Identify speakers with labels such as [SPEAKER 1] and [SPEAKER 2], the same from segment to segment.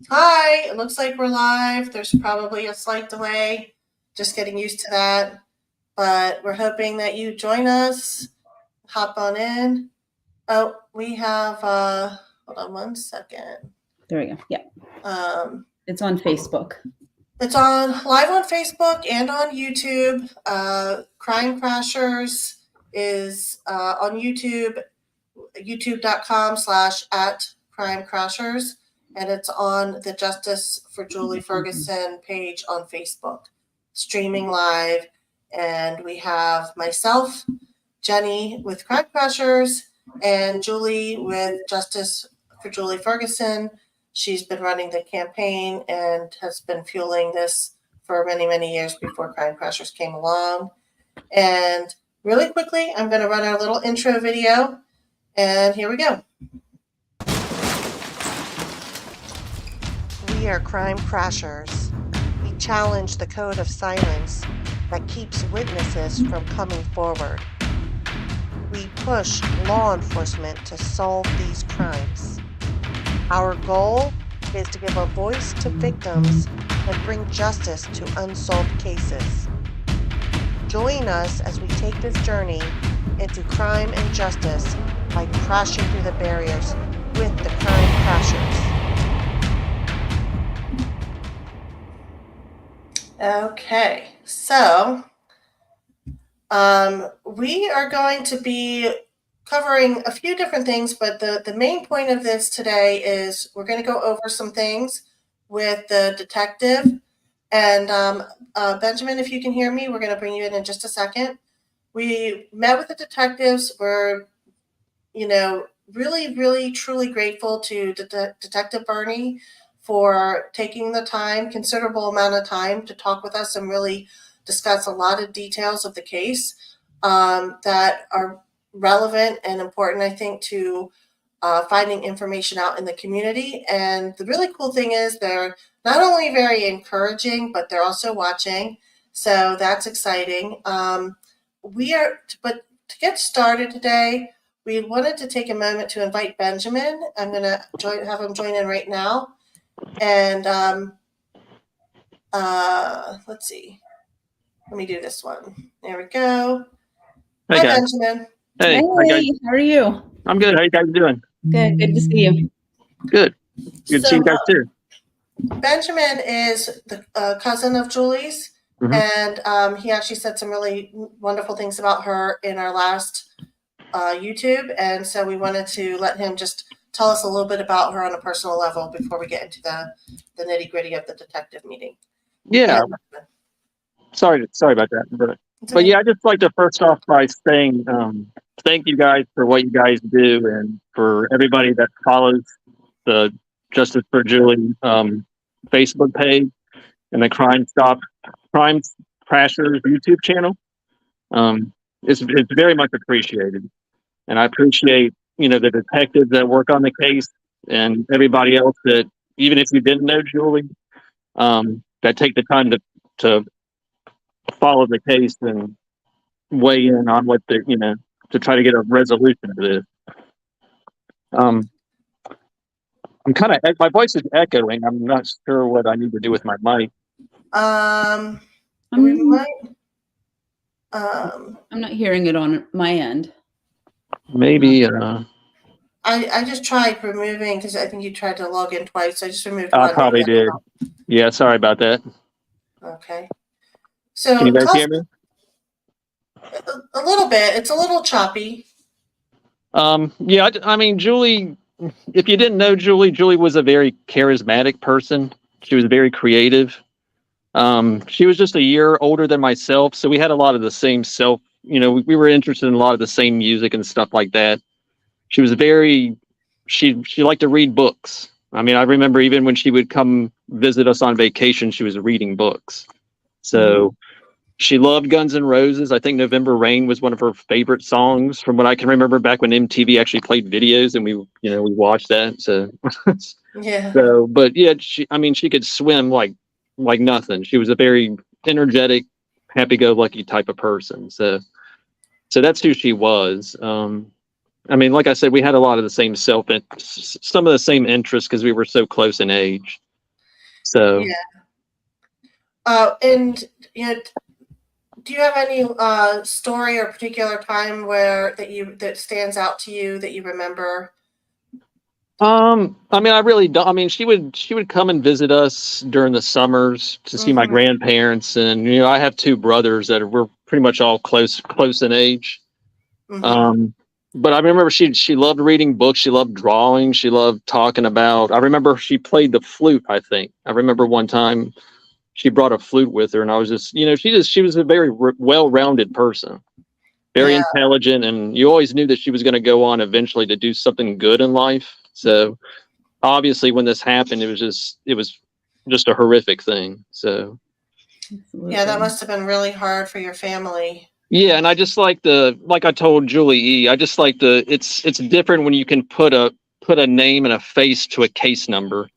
[SPEAKER 1] Hi, it looks like we're live. There's probably a slight delay. Just getting used to that. But we're hoping that you join us. Hop on in. Oh, we have hold on one second.
[SPEAKER 2] There we go. Yeah. It's on Facebook.
[SPEAKER 1] It's on live on Facebook and on YouTube. Crime Crashers is on YouTube, youtube.com/@Crime Crashers. And it's on the Justice for Julie Ferguson page on Facebook, streaming live. And we have myself, Jenny with Crime Crashers, and Julie with Justice for Julie Ferguson. She's been running the campaign and has been fueling this for many, many years before Crime Crashers came along. And really quickly, I'm going to run our little intro video. And here we go. We are Crime Crashers. We challenge the code of silence that keeps witnesses from coming forward. We push law enforcement to solve these crimes. Our goal is to give a voice to victims and bring justice to unsolved cases. Join us as we take this journey into crime and justice by crashing through the barriers with the Crime Crashers. Okay, so we are going to be covering a few different things, but the main point of this today is we're going to go over some things with the detective. And Benjamin, if you can hear me, we're going to bring you in just a second. We met with the detectives. We're, really, really, truly grateful to Detective Bernie for taking the time, considerable amount of time, to talk with us and really discuss a lot of details of the case that are relevant and important, I think, to finding information out in the community. And the really cool thing is they're not only very encouraging, but they're also watching. So that's exciting. But to get started today, we wanted to take a moment to invite Benjamin. I'm going to have him join in right now. And let's see. Let me do this one. There we go.
[SPEAKER 3] Hey,
[SPEAKER 1] Hi,
[SPEAKER 3] guys.
[SPEAKER 1] Benjamin.
[SPEAKER 2] Hey, how are you?
[SPEAKER 3] I'm good. How you guys doing?
[SPEAKER 2] Good to see you.
[SPEAKER 3] Good. Good to see you guys too.
[SPEAKER 1] Benjamin is the cousin of Julie's, and he actually said some really wonderful things about her in our last YouTube, and so we wanted to let him just tell us a little bit about her on a personal level before we get into the nitty-gritty of the detective meeting.
[SPEAKER 3] Yeah. Sorry about that. But yeah, I just like to first off by saying thank you guys for what you guys do, and for everybody that follows the Justice for Julie Facebook page and the Crime Crashers YouTube channel. It's very much appreciated, and I appreciate the detectives that work on the case and everybody else that, even if you didn't know Julie, that take the time to follow the case and weigh in on what to try to get a resolution to this. I'm my voice is echoing. I'm not sure what I need to do with my mic.
[SPEAKER 2] I'm not hearing it on my end.
[SPEAKER 3] Maybe.
[SPEAKER 1] I just tried removing, because I think you tried to log in twice. So I just removed
[SPEAKER 3] I
[SPEAKER 1] one.
[SPEAKER 3] probably did. Yeah, sorry about that.
[SPEAKER 1] Okay. So
[SPEAKER 3] can you guys hear me?
[SPEAKER 1] A little bit. It's a little choppy.
[SPEAKER 3] Yeah, I mean, Julie, if you didn't know Julie was a very charismatic person. She was very creative. She was just a year older than myself, so we had a lot of the same we were interested in a lot of the same music and stuff like that. She was she liked to read books. I mean, I remember even when she would come visit us on vacation, she was reading books. So she loved Guns N' Roses. I think November Rain was one of her favorite songs, from what I can remember, back when MTV actually played videos and we watched that. So
[SPEAKER 1] yeah.
[SPEAKER 3] So, but yeah, she could swim like nothing. She was a very energetic, happy-go-lucky type of person. So that's who she was. Like I said, we had a lot of the same some of the same interests because we were so close in age. So,
[SPEAKER 1] Yeah. And you know, do you have any story or particular time that stands out to you that you remember?
[SPEAKER 3] I mean, I really don't. I mean, she would come and visit us during the summers to see my
[SPEAKER 1] Mhm.
[SPEAKER 3] grandparents, and I have two brothers that we're pretty much all close in age.
[SPEAKER 1] Mhm.
[SPEAKER 3] Um, but I remember she loved reading books. She loved drawing. She loved talking about. I remember she played the flute. I think I remember one time she brought a flute with her, and I was just, she was a very well-rounded person, very
[SPEAKER 1] Yeah.
[SPEAKER 3] intelligent, and you always knew that she was going to go on eventually to do something good in life. So obviously, when this happened, it was just a horrific thing. So.
[SPEAKER 1] Yeah, that
[SPEAKER 2] Absolutely.
[SPEAKER 1] must have been really hard for your family.
[SPEAKER 3] Yeah, and I just like I told Julie E, I just like it's different when you can put a name and a face to a case number.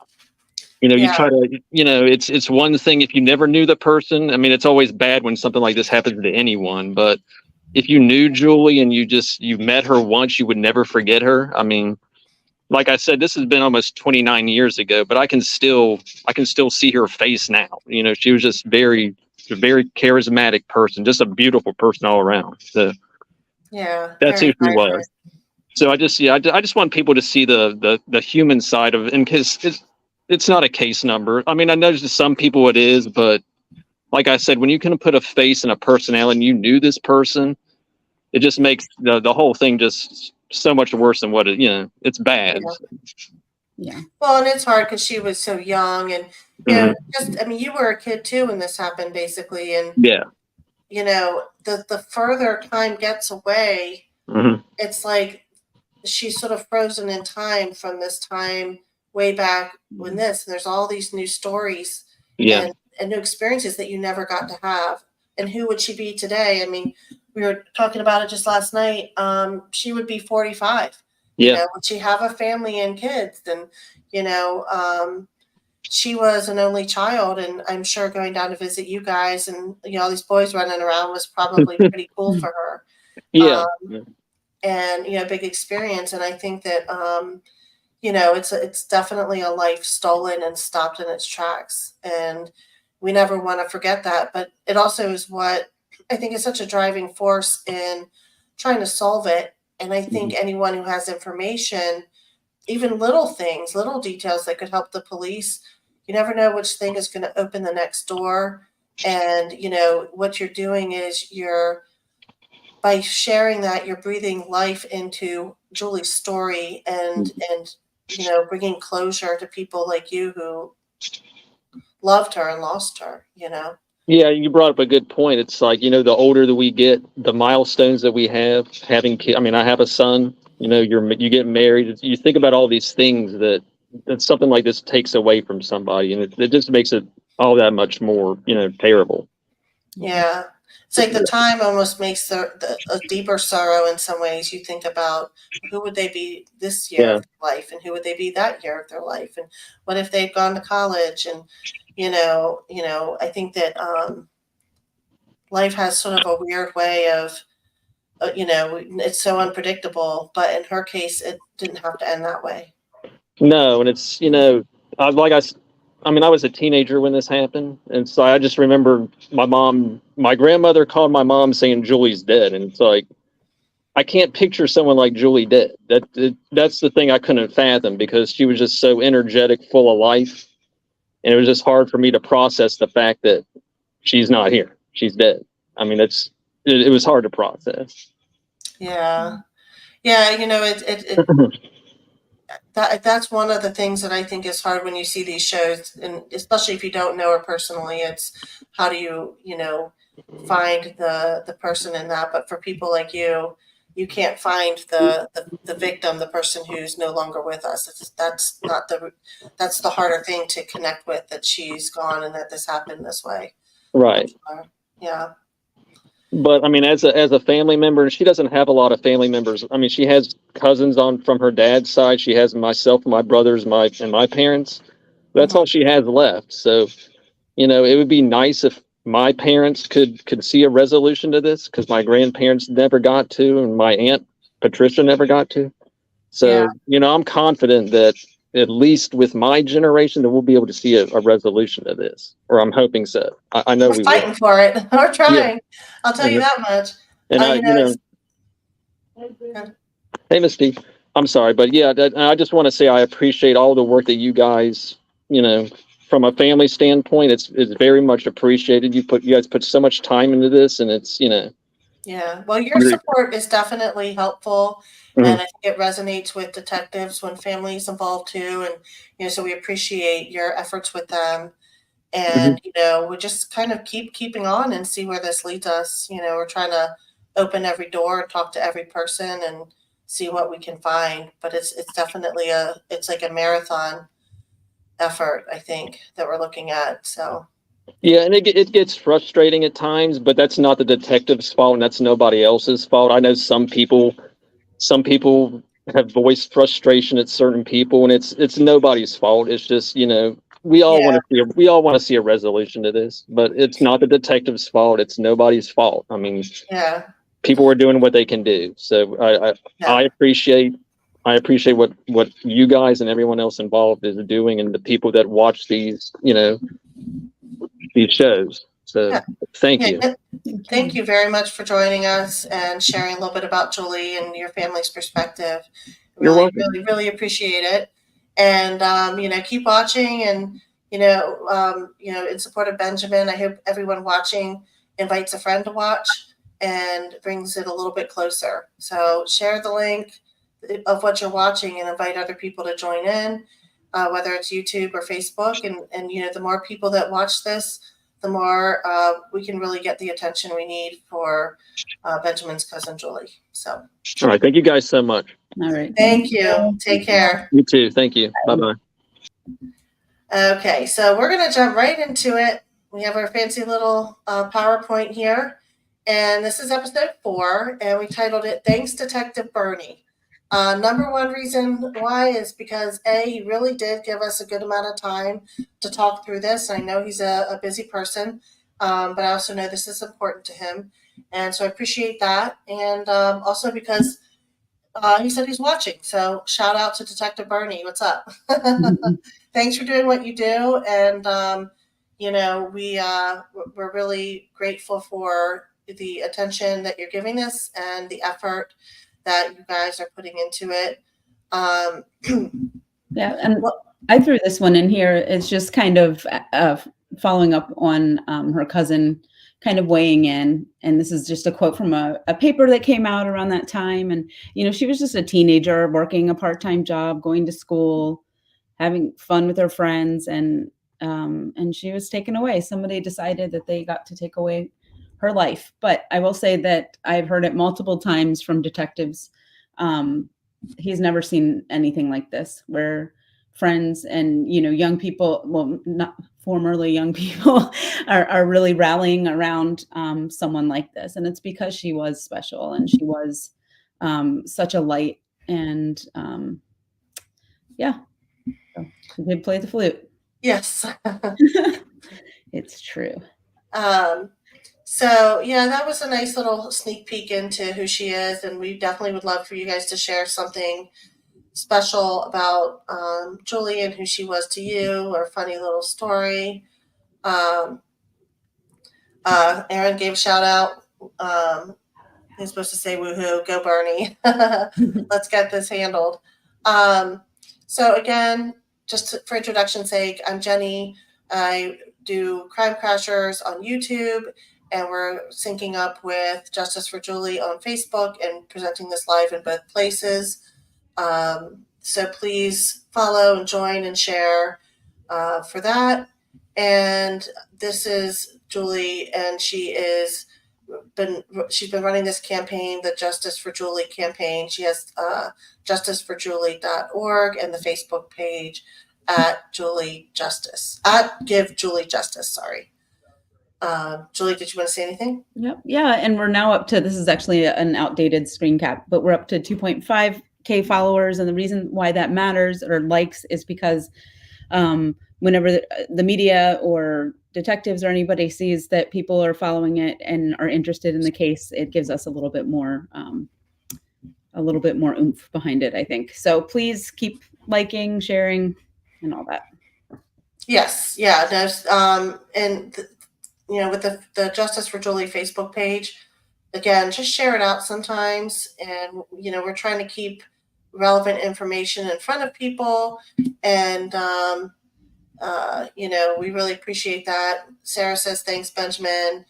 [SPEAKER 3] You
[SPEAKER 1] Yeah.
[SPEAKER 3] try to, it's one thing if you never knew the person. I mean, it's always bad when something like this happens to anyone, but if you knew Julie and you met her once, you would never forget her. I mean, like I said, this has been almost 29 years ago, but I can still see her face now. She was just a very charismatic person, just a beautiful person all around. So
[SPEAKER 1] Yeah.
[SPEAKER 3] that's who
[SPEAKER 1] Very
[SPEAKER 3] she
[SPEAKER 1] vibrant.
[SPEAKER 3] was. So I just want people to see the human side of it, and because it's not a case number. I mean, I know to some people it is, but like I said, when you can put a face and a personality, and you knew this person, it just makes the whole thing just so much worse than what it's bad.
[SPEAKER 1] Yeah.
[SPEAKER 2] Yeah.
[SPEAKER 1] Well, and it's hard because she was so young, and
[SPEAKER 3] Mhm.
[SPEAKER 1] I mean, you were a kid too when this happened, basically, and
[SPEAKER 3] Yeah.
[SPEAKER 1] the further time gets away,
[SPEAKER 3] Hmm.
[SPEAKER 1] it's like she's sort of frozen in time from this time way back when and there's all these new stories
[SPEAKER 3] Yeah.
[SPEAKER 1] and new experiences that you never got to have. And who would she be today? I mean, we were talking about it just last night. She would be 45.
[SPEAKER 3] Yeah.
[SPEAKER 1] Would she have a family and kids? And, you know, she was an only child, and I'm sure going down to visit you guys and, all these boys running around was probably pretty cool for her.
[SPEAKER 3] Yeah.
[SPEAKER 1] Um, and big experience, and I think that it's definitely a life stolen and stopped in its tracks, and we never want to forget that. But it also is what I think is such a driving force in trying to solve it. And I think anyone who has information, even little things, little details that could help the police, you never know which thing is going to open the next door. And what you're doing is by sharing that, you're breathing life into Julie's story, and bringing closure to people like you who loved her and lost her.
[SPEAKER 3] Yeah, you brought up a good point. It's like, the older that we get, the milestones that we have, having kids. I mean, I have a son, you get married. You think about all these things that something like this takes away from somebody, and it just makes it all that much more, terrible.
[SPEAKER 1] Yeah. It's like the time almost makes a deeper sorrow in some ways. You think about who would they be this year
[SPEAKER 3] Yeah.
[SPEAKER 1] of their life, and who would they be that year of their life, and what if they'd gone to college, and I think that life has sort of a weird way of it's so unpredictable, but in her case, it didn't have to end that way.
[SPEAKER 3] No, and it's, I like I mean, I was a teenager when this happened, and so I just remember my grandmother called my mom saying Julie's dead, and it's like I can't picture someone like Julie dead. That's the thing I couldn't fathom, because she was just so energetic, full of life, and it was just hard for me to process the fact that she's not here. She's dead. I mean, it was hard to process.
[SPEAKER 1] Yeah. Yeah, that's one of the things that I think is hard when you see these shows, and especially if you don't know her personally. It's how do you find the person in that. But for people like you can't find the victim, the person who's no longer with us. That's the harder thing to connect with, that she's gone and that this happened this way.
[SPEAKER 3] Right.
[SPEAKER 1] Yeah.
[SPEAKER 3] But I mean, as a family member, and she doesn't have a lot of family members. I mean, she has cousins from her dad's side. She has myself, my brothers, and my parents. That's all she has left. So, it would be nice if my parents could see a resolution to this, because my grandparents never got to, and my aunt Patricia never got to. So, I'm confident that at least with my generation, that we'll be able to see a resolution to this, or I'm hoping so. I know
[SPEAKER 1] We're
[SPEAKER 3] we
[SPEAKER 1] fighting
[SPEAKER 3] will.
[SPEAKER 1] for it. We're trying. I'll tell you
[SPEAKER 3] And-
[SPEAKER 1] that much.
[SPEAKER 3] And
[SPEAKER 1] You know,
[SPEAKER 3] hey, Miss Steve, I'm sorry, but yeah, I just want to say I appreciate all the work that you guys, from a family standpoint, it's very much appreciated. You guys put so much time into this, and it's,
[SPEAKER 1] yeah. Well, your
[SPEAKER 3] Really-
[SPEAKER 1] support is definitely helpful,
[SPEAKER 3] Mhm.
[SPEAKER 1] and I think it resonates with detectives when families involved too, and so we appreciate your efforts with them. And we just kind of keeping on and see where this leads us. We're trying to open every door and talk to every person and see what we can find. But it's definitely it's like a marathon effort, I think, that we're looking at. So
[SPEAKER 3] Yeah, and it gets frustrating at times, but that's not the detective's fault, and that's nobody else's fault. I know some people have voiced frustration at certain people, and it's nobody's fault. It's just, we all want to see a resolution to this, but it's not the detective's fault. It's nobody's fault. I mean,
[SPEAKER 1] yeah,
[SPEAKER 3] people are doing what they can do. So I appreciate what you guys and everyone else involved is doing, and the people that watch these shows. So
[SPEAKER 1] Yeah.
[SPEAKER 3] thank you.
[SPEAKER 1] Thank you very much for joining us and sharing a little bit about Julie and your family's perspective.
[SPEAKER 3] You're
[SPEAKER 1] Really,
[SPEAKER 3] welcome.
[SPEAKER 1] really, really appreciate it. And keep watching, and in support of Benjamin. I hope everyone watching invites a friend to watch and brings it a little bit closer. So share the link of what you're watching and invite other people to join in, whether it's YouTube or Facebook. And the more people that watch this, the more we can really get the attention we need for Benjamin's cousin Julie. So,
[SPEAKER 3] All right. Thank you guys so much.
[SPEAKER 2] All right.
[SPEAKER 1] thank you. Take care.
[SPEAKER 3] You too. Thank you. Bye-bye.
[SPEAKER 1] Okay, so we're going to jump right into it. We have our fancy little PowerPoint here, and this is episode 4, and we titled it "Thanks, Detective Bernie." Number one reason why is because he really did give us a good amount of time to talk through this. I know he's a busy person, but I also know this is important to him, and so I appreciate that. And also because he said he's watching, so shout out to Detective Bernie. What's up? Thanks for doing what you do, and we're really grateful for the attention that you're giving this and the effort that you guys are putting into it.
[SPEAKER 2] Yeah, and I threw this one in here. It's just kind of following up on her cousin kind of weighing in. And this is just a quote from a paper that came out around that time. And, she was just a teenager working a part-time job, going to school, having fun with her friends. And she was taken away. Somebody decided that they got to take away her life. But I will say that I've heard it multiple times from detectives. He's never seen anything like this, where friends and, young people, well, not formerly young people, are really rallying around someone like this. And it's because she was special and she was such a light. And so she did play the flute.
[SPEAKER 1] Yes.
[SPEAKER 2] It's true.
[SPEAKER 1] So yeah, that was a nice little sneak peek into who she is, and we definitely would love for you guys to share something special about Julie and who she was to you, or a funny little story. Aaron gave a shout out. He's supposed to say woohoo, go Bernie. Let's get this handled. So again, just for introduction's sake, I'm Jenny. I do Crime Crashers on YouTube, and we're syncing up with Justice for Julie on Facebook and presenting this live in both places. So please follow and join and share for that. And this is Julie, and she's been running this campaign, the Justice for Julie campaign. She has justiceforjulie.org and the Facebook page at Julie Justice, at Give Julie Justice. Sorry. Julie, did you want to say anything?
[SPEAKER 2] Yep. Yeah. And we're now up to, this is actually an outdated screen cap, but we're up to 2.5K followers. And the reason why that matters, or likes, is because whenever the media or detectives or anybody sees that people are following it and are interested in the case, it gives us a little bit more oomph behind it, I think. So please keep liking, sharing, and all that.
[SPEAKER 1] Yes, yeah, there's with the Justice for Julie Facebook page, again, just share it out sometimes, and we're trying to keep relevant information in front of people, and we really appreciate that. Sarah says thanks, Benjamin.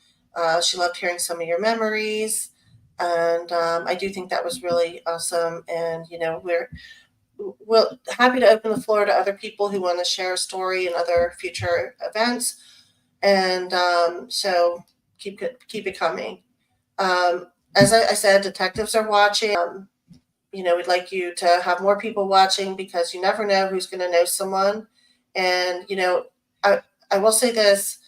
[SPEAKER 1] She loved hearing some of your memories, and I do think that was really awesome. And we're happy to open the floor to other people who want to share a story and other future events. And so keep it coming. As I said, detectives are watching. We'd like you to have more people watching, because you never know who's going to know someone. And I will say this: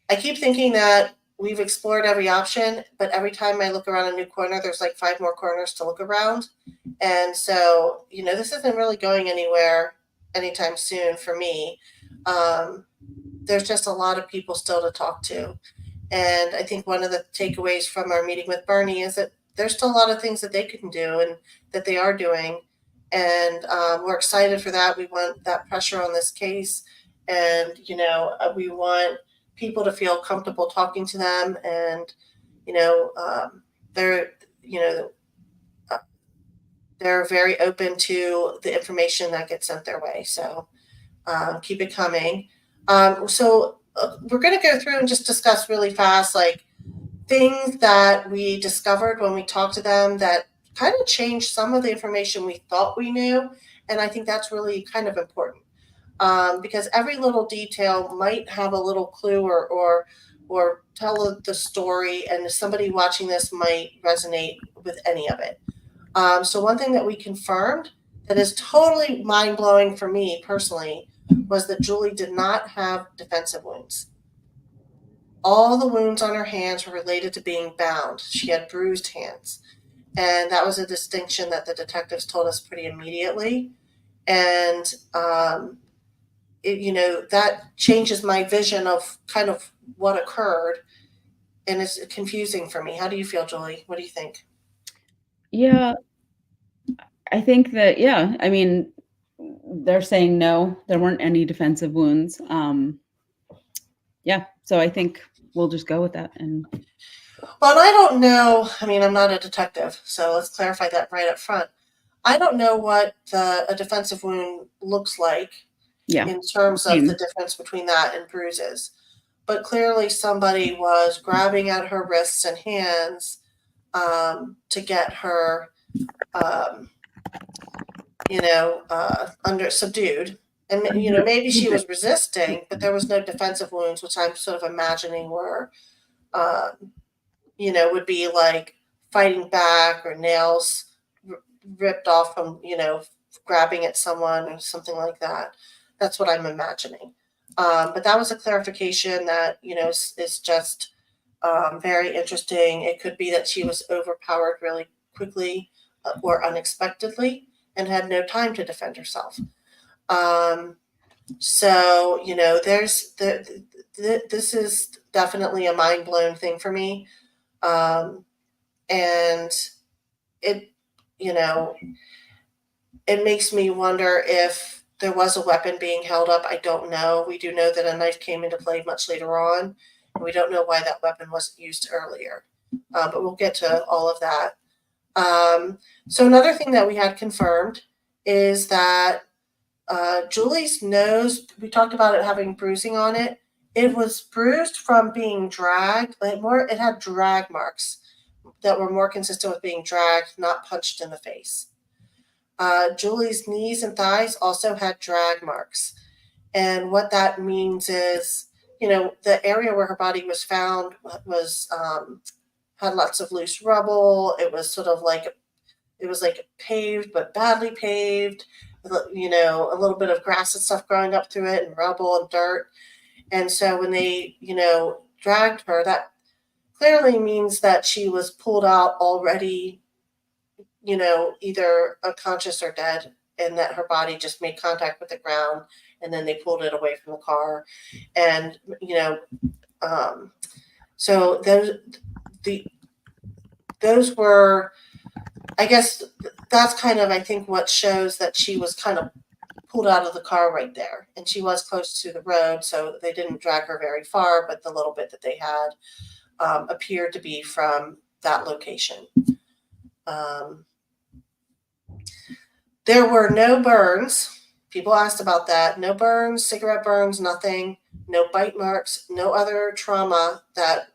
[SPEAKER 1] I keep thinking that we've explored every option, but every time I look around a new corner, there's like 5 more corners to look around. And so, this isn't really going anywhere anytime soon for me. There's just a lot of people still to talk to. And I think one of the takeaways from our meeting with Bernie is that there's still a lot of things that they can do and that they are doing. And we're excited for that. We want that pressure on this case. And, we want people to feel comfortable talking to them. And, they're very open to the information that gets sent their way. So keep it coming. So we're going to go through and just discuss really fast, like things that we discovered when we talked to them that kind of changed some of the information we thought we knew. And I think that's really kind of important, because every little detail might have a little clue or tell the story, and somebody watching this might resonate with any of it. So one thing that we confirmed that is totally mind-blowing for me personally was that Julie did not have defensive wounds. All the wounds on her hands were related to being bound. She had bruised hands. And that was a distinction that the detectives told us pretty immediately. And, that changes my vision of kind of what occurred. And it's confusing for me. How do you feel, Julie? What do you think?
[SPEAKER 2] Yeah, I think that, I mean, they're saying no, there weren't any defensive wounds. So I think we'll just go with that. And
[SPEAKER 1] well, I don't know. I mean, I'm not a detective, so let's clarify that right up front. I don't know what a defensive wound looks like in terms of the difference between that and bruises. But clearly somebody was grabbing at her wrists and hands to get her, subdued. And, maybe she was resisting, but there was no defensive wounds, which I'm sort of imagining were, would be like fighting back or nails ripped off from, grabbing at someone or something like that. That's what I'm imagining. But that was a clarification that, is just very interesting. It could be that she was overpowered really quickly or unexpectedly and had no time to defend herself. So, there's this is definitely a mind-blown thing for me. And it, it makes me wonder if there was a weapon being held up. I don't know. We do know that a knife came into play much later on, and we don't know why that weapon wasn't used earlier. But we'll get to all of that. So another thing that we had confirmed is that Julie's nose, we talked about it having bruising on it. It was bruised from being dragged. It had drag marks that were more consistent with being dragged, not punched in the face. Julie's knees and thighs also had drag marks. And what that means is, the area where her body was found was had lots of loose rubble. It was sort of like, paved, but badly paved, with, a little bit of grass and stuff growing up through it and rubble and dirt. And so when they, dragged her, that clearly means that she was pulled out already, either unconscious or dead, and that her body just made contact with the ground, and then they pulled it away from the car. And, so those were, I guess that's kind of, I think, what shows that she was kind of pulled out of the car right there. And she was close to the road, so they didn't drag her very far, but the little bit that they had appeared to be from that location. There were no burns. People asked about that. No burns, cigarette burns, nothing. No bite marks, no other trauma that,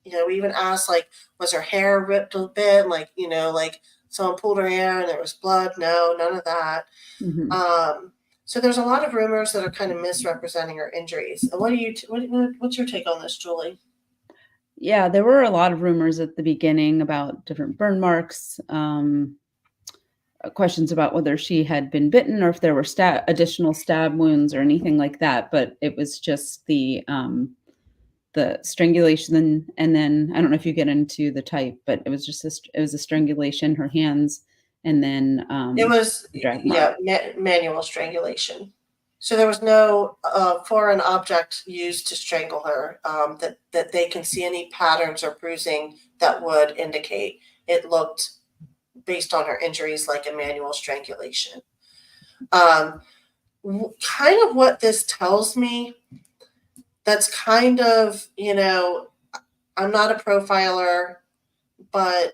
[SPEAKER 1] we even asked, like, was her hair ripped a bit? Like, like someone pulled her hair and there was blood. No, none of that.
[SPEAKER 2] Mhm.
[SPEAKER 1] So there's a lot of rumors that are kind of misrepresenting her injuries. And what's your take on this, Julie?
[SPEAKER 2] Yeah, there were a lot of rumors at the beginning about different burn marks, questions about whether she had been bitten or if there were additional stab wounds or anything like that. But it was just the strangulation, and then I don't know if you get into the type, but it was just it was a strangulation, her hands, and then
[SPEAKER 1] It was,
[SPEAKER 2] the drag mark.
[SPEAKER 1] manual strangulation. So there was no foreign object used to strangle her that they can see any patterns or bruising that would indicate. It looked, based on her injuries, like a manual strangulation. Kind of what this tells me, that's kind of, I'm not a profiler, but,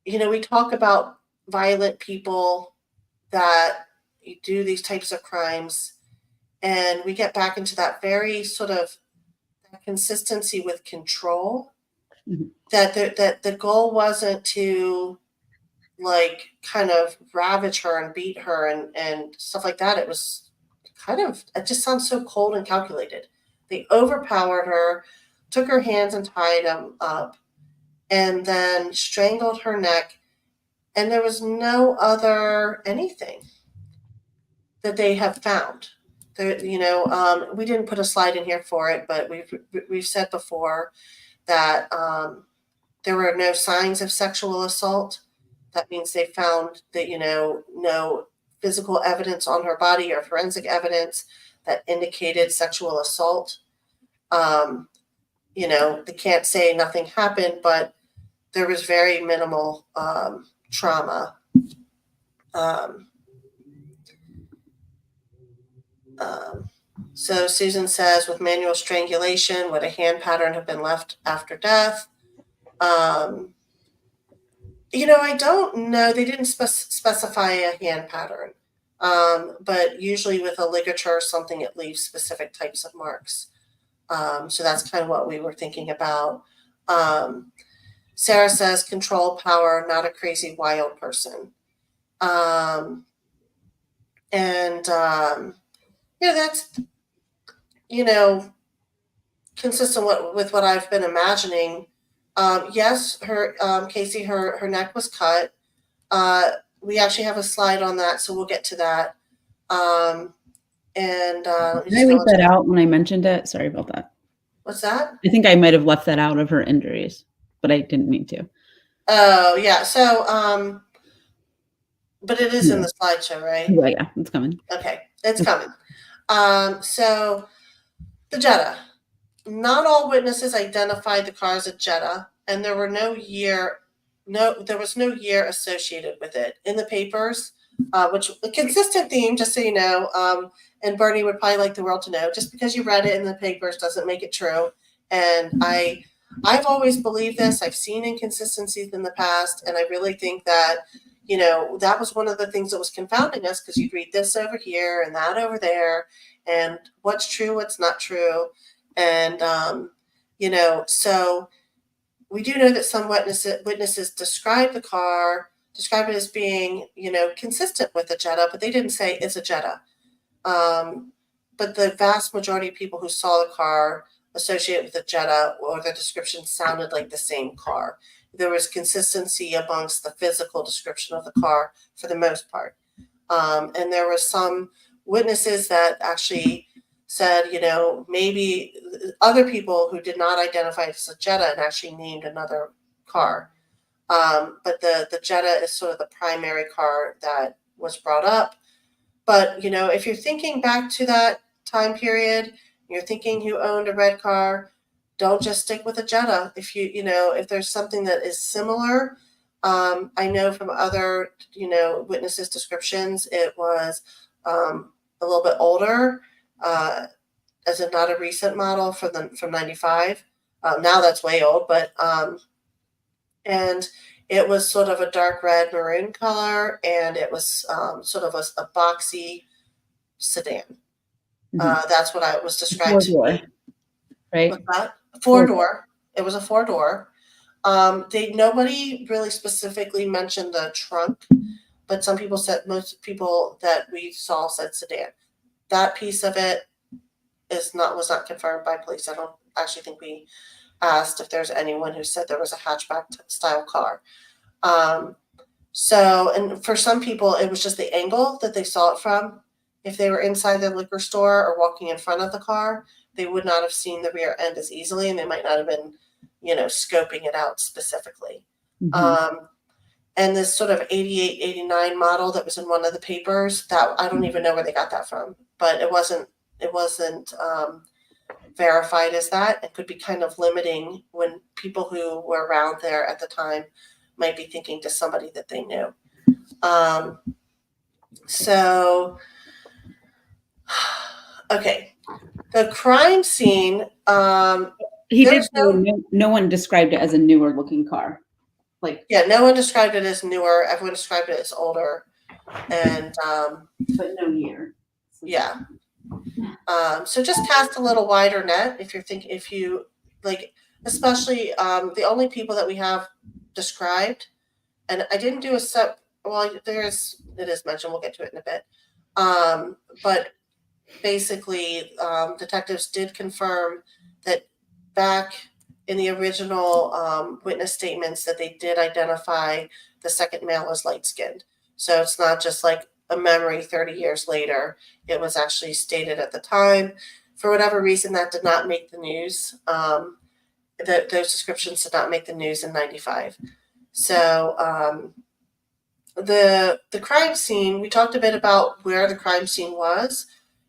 [SPEAKER 1] we talk about violent people that do these types of crimes, and we get back into that very sort of consistency with control.
[SPEAKER 2] Mhm.
[SPEAKER 1] That the goal wasn't to, like, kind of ravage her and beat her and stuff like that. It was it just sounds so cold and calculated. They overpowered her, took her hands and tied them up, and then strangled her neck. And there was no other anything that they have found. There, we didn't put a slide in here for it, but we've said before that there were no signs of sexual assault. That means they found that, no physical evidence on her body or forensic evidence that indicated sexual assault. They can't say nothing happened, but there was very minimal trauma. So Susan says, with manual strangulation, would a hand pattern have been left after death? I don't know. They didn't specify a hand pattern, but usually with a ligature or something, it leaves specific types of marks. So that's kind of what we were thinking about. Sarah says, control, power, not a crazy, wild person. That's, consistent with what I've been imagining. Yes, her Casey, her neck was cut. We actually have a slide on that, so we'll get to that.
[SPEAKER 2] Did I leave that out when I mentioned it? Sorry about that.
[SPEAKER 1] What's that?
[SPEAKER 2] I think I might have left that out of her injuries, but I didn't mean to.
[SPEAKER 1] Oh, yeah. So, but it is in the slideshow, right?
[SPEAKER 2] Yeah, it's coming.
[SPEAKER 1] Okay, it's coming. So the Jetta. Not all witnesses identified the car as a Jetta, and there was no year associated with it in the papers, which a consistent theme, just so you know. And Bernie would probably like the world to know, just because you read it in the papers doesn't make it true. And I've always believed this. I've seen inconsistencies in the past, and I really think that, that was one of the things that was confounding us, because you'd read this over here and that over there, and what's true, what's not true. And, so we do know that some witnesses describe it as being, consistent with a Jetta, but they didn't say it's a Jetta. But the vast majority of people who saw the car associated with a Jetta, or the description sounded like the same car. There was consistency amongst the physical description of the car for the most part. And there were some witnesses that actually said, maybe other people who did not identify it as a Jetta and actually named another car. But the Jetta is sort of the primary car that was brought up. But, if you're thinking back to that time period, you're thinking who owned a red car, don't just stick with a Jetta. If if there's something that is similar, I know from other, witnesses' descriptions, it was a little bit older, as in not a recent model from 95. Now that's way old, but and it was sort of a dark red maroon color, and it was sort of a boxy sedan. That's what I was described to me.
[SPEAKER 2] Right?
[SPEAKER 1] What's that? Four-door. It was a four-door. Nobody really specifically mentioned the trunk, but some people said, most people that we saw said sedan. That piece of it was not confirmed by police. I don't actually think we asked if there's anyone who said there was a hatchback style car. And for some people, it was just the angle that they saw it from. If they were inside the liquor store or walking in front of the car, they would not have seen the rear end as easily, and they might not have been, scoping it out specifically. And this sort of 88, 89 model that was in one of the papers, that I don't even know where they got that from, but it wasn't verified as that. It could be kind of limiting when people who were around there at the time might be thinking to somebody that they knew. Okay. The crime scene,
[SPEAKER 2] He did
[SPEAKER 1] there's no-
[SPEAKER 2] no one described it as a newer looking car.
[SPEAKER 1] no one described it as newer. Everyone described it as older. And
[SPEAKER 2] But no year.
[SPEAKER 1] yeah. So just cast a little wider net if you especially the only people that we have described, and I didn't do it is mentioned, we'll get to it in a bit. But basically, detectives did confirm that back in the original witness statements that they did identify the second male as light-skinned. So it's not just like a memory 30 years later. It was actually stated at the time. For whatever reason, that did not make the news. Those descriptions did not make the news in 95. So the crime scene, we talked a bit about where the crime scene was,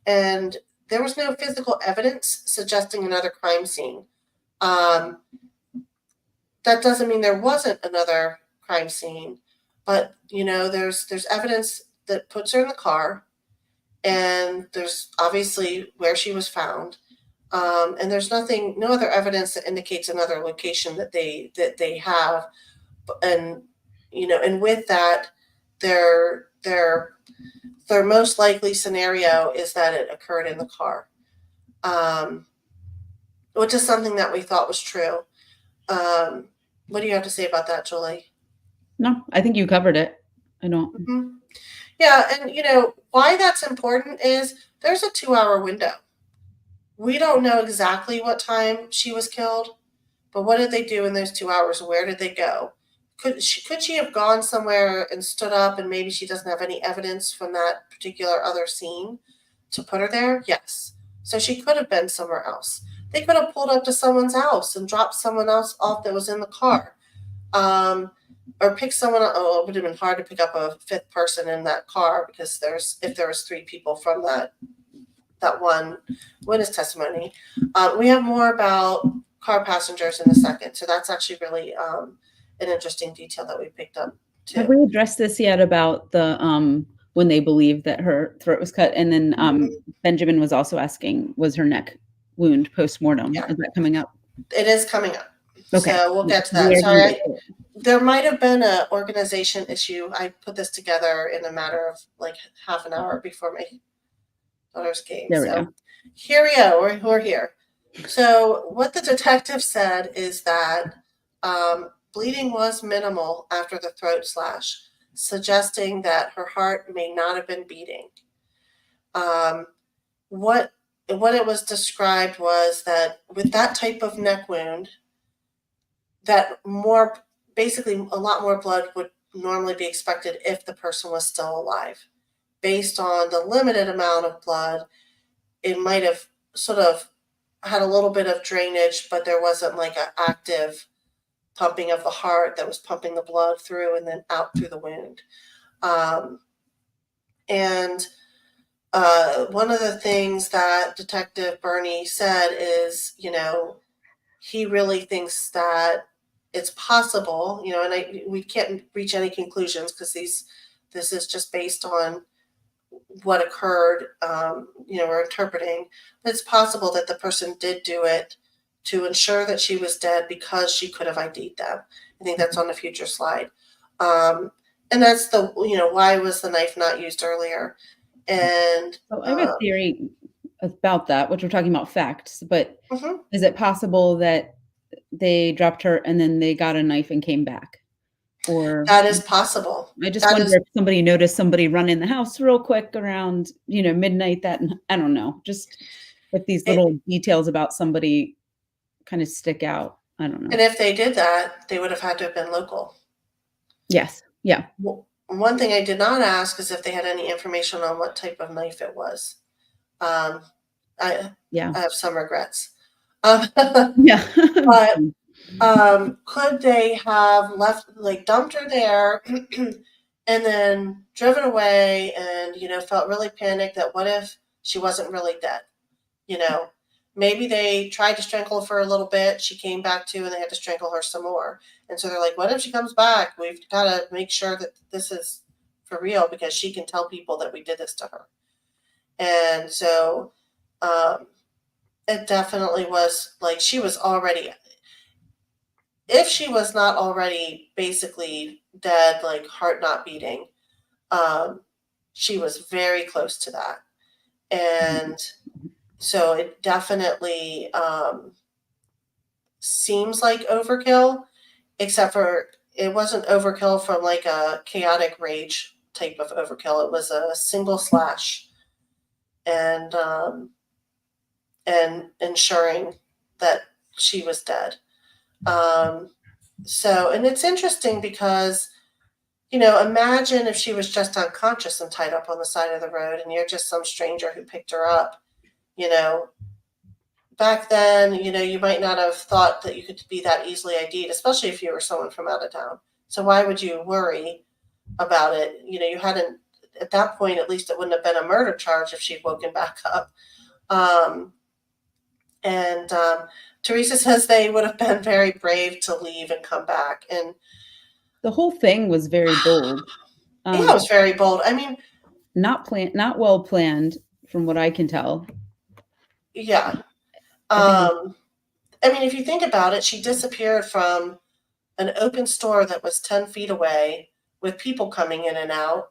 [SPEAKER 1] and there was no physical evidence suggesting another crime scene. That doesn't mean there wasn't another crime scene, but there's evidence that puts her in the car, and there's obviously where she was found, and there's no other evidence that indicates another location that they have, and and with that, their most likely scenario is that it occurred in the car, which is something that we thought was true. What do you have to say about that, Julie?
[SPEAKER 2] No, I think you covered it. I don't.
[SPEAKER 1] Mm-hmm. Yeah, and why that's important is there's a 2-hour window. We don't know exactly what time she was killed, but what did they do in those 2 hours? Where did they go? Could she have gone somewhere and stood up, and maybe she doesn't have any evidence from that particular other scene to put her there? Yes. So she could have been somewhere else. They could have pulled up to someone's house and dropped someone else off that was in the car. Or pick someone up. Oh, it would have been hard to pick up a fifth person in that car because if there was 3 people from that one witness testimony. We have more about car passengers in a second. So that's actually really an interesting detail that we picked up too.
[SPEAKER 2] Have we addressed this yet about the when they believed that her throat was cut? And then Benjamin was also asking, was her neck wound post-mortem?
[SPEAKER 1] Yeah.
[SPEAKER 2] Is that coming up?
[SPEAKER 1] It is coming up.
[SPEAKER 2] Okay.
[SPEAKER 1] So we'll get to that. Sorry, there might have been an organization issue. I put this together in a matter of like half an hour before my daughter's game.
[SPEAKER 2] There we go.
[SPEAKER 1] Here we go. We're here. So what the detective said is that bleeding was minimal after the throat slash, suggesting that her heart may not have been beating. What it was described was that with that type of neck wound, that basically a lot more blood would normally be expected if the person was still alive. Based on the limited amount of blood, it might have sort of had a little bit of drainage, but there wasn't like an active pumping of the heart that was pumping the blood through and then out through the wound. One of the things that Detective Bernie said is, he really thinks that it's possible, and we can't reach any conclusions because this is just based on what occurred, we're interpreting. It's possible that the person did do it to ensure that she was dead because she could have ID'd them. I think that's on the future slide. And that's the, why was the knife not used earlier? And
[SPEAKER 2] So I have a theory about that, which we're talking about facts, but
[SPEAKER 1] Mhm.
[SPEAKER 2] is it possible that they dropped her and then they got a knife and came back? Or
[SPEAKER 1] that is possible.
[SPEAKER 2] I just
[SPEAKER 1] That
[SPEAKER 2] wonder
[SPEAKER 1] is,
[SPEAKER 2] if somebody noticed somebody run in the house real quick around, midnight I don't know, just if these
[SPEAKER 1] it,
[SPEAKER 2] little details about somebody kind of stick out. I don't know.
[SPEAKER 1] and if they did that, they would have had to have been local.
[SPEAKER 2] Yes. Yeah.
[SPEAKER 1] Well, one thing I did not ask is if they had any information on what type of knife it was. Um, I
[SPEAKER 2] Yeah.
[SPEAKER 1] have some regrets.
[SPEAKER 2] Yeah.
[SPEAKER 1] But could they have dumped her there and then driven away and, felt really panicked that what if she wasn't really dead? Maybe they tried to strangle her for a little bit. She came back to and they had to strangle her some more. And so they're like, what if she comes back? We've got to make sure that this is for real because she can tell people that we did this to her. And so it definitely was like she was already, if she was not already basically dead, like heart not beating, she was very close to that. And so it definitely seems like overkill, except for it wasn't overkill from like a chaotic rage type of overkill. It was a single slash and ensuring that she was dead. And it's interesting because, imagine if she was just unconscious and tied up on the side of the road and you're just some stranger who picked her up, back then, you might not have thought that you could be that easily ID'd, especially if you were someone from out of town. So why would you worry about it? You hadn't, at that point, at least it wouldn't have been a murder charge if she'd woken back up. And Teresa says they would have been very brave to leave and come back. And
[SPEAKER 2] The whole thing was very bold.
[SPEAKER 1] yeah, it was very bold. I mean,
[SPEAKER 2] not well planned from what I can tell.
[SPEAKER 1] Yeah. If you think about it, she disappeared from an open store that was 10 feet away with people coming in and out.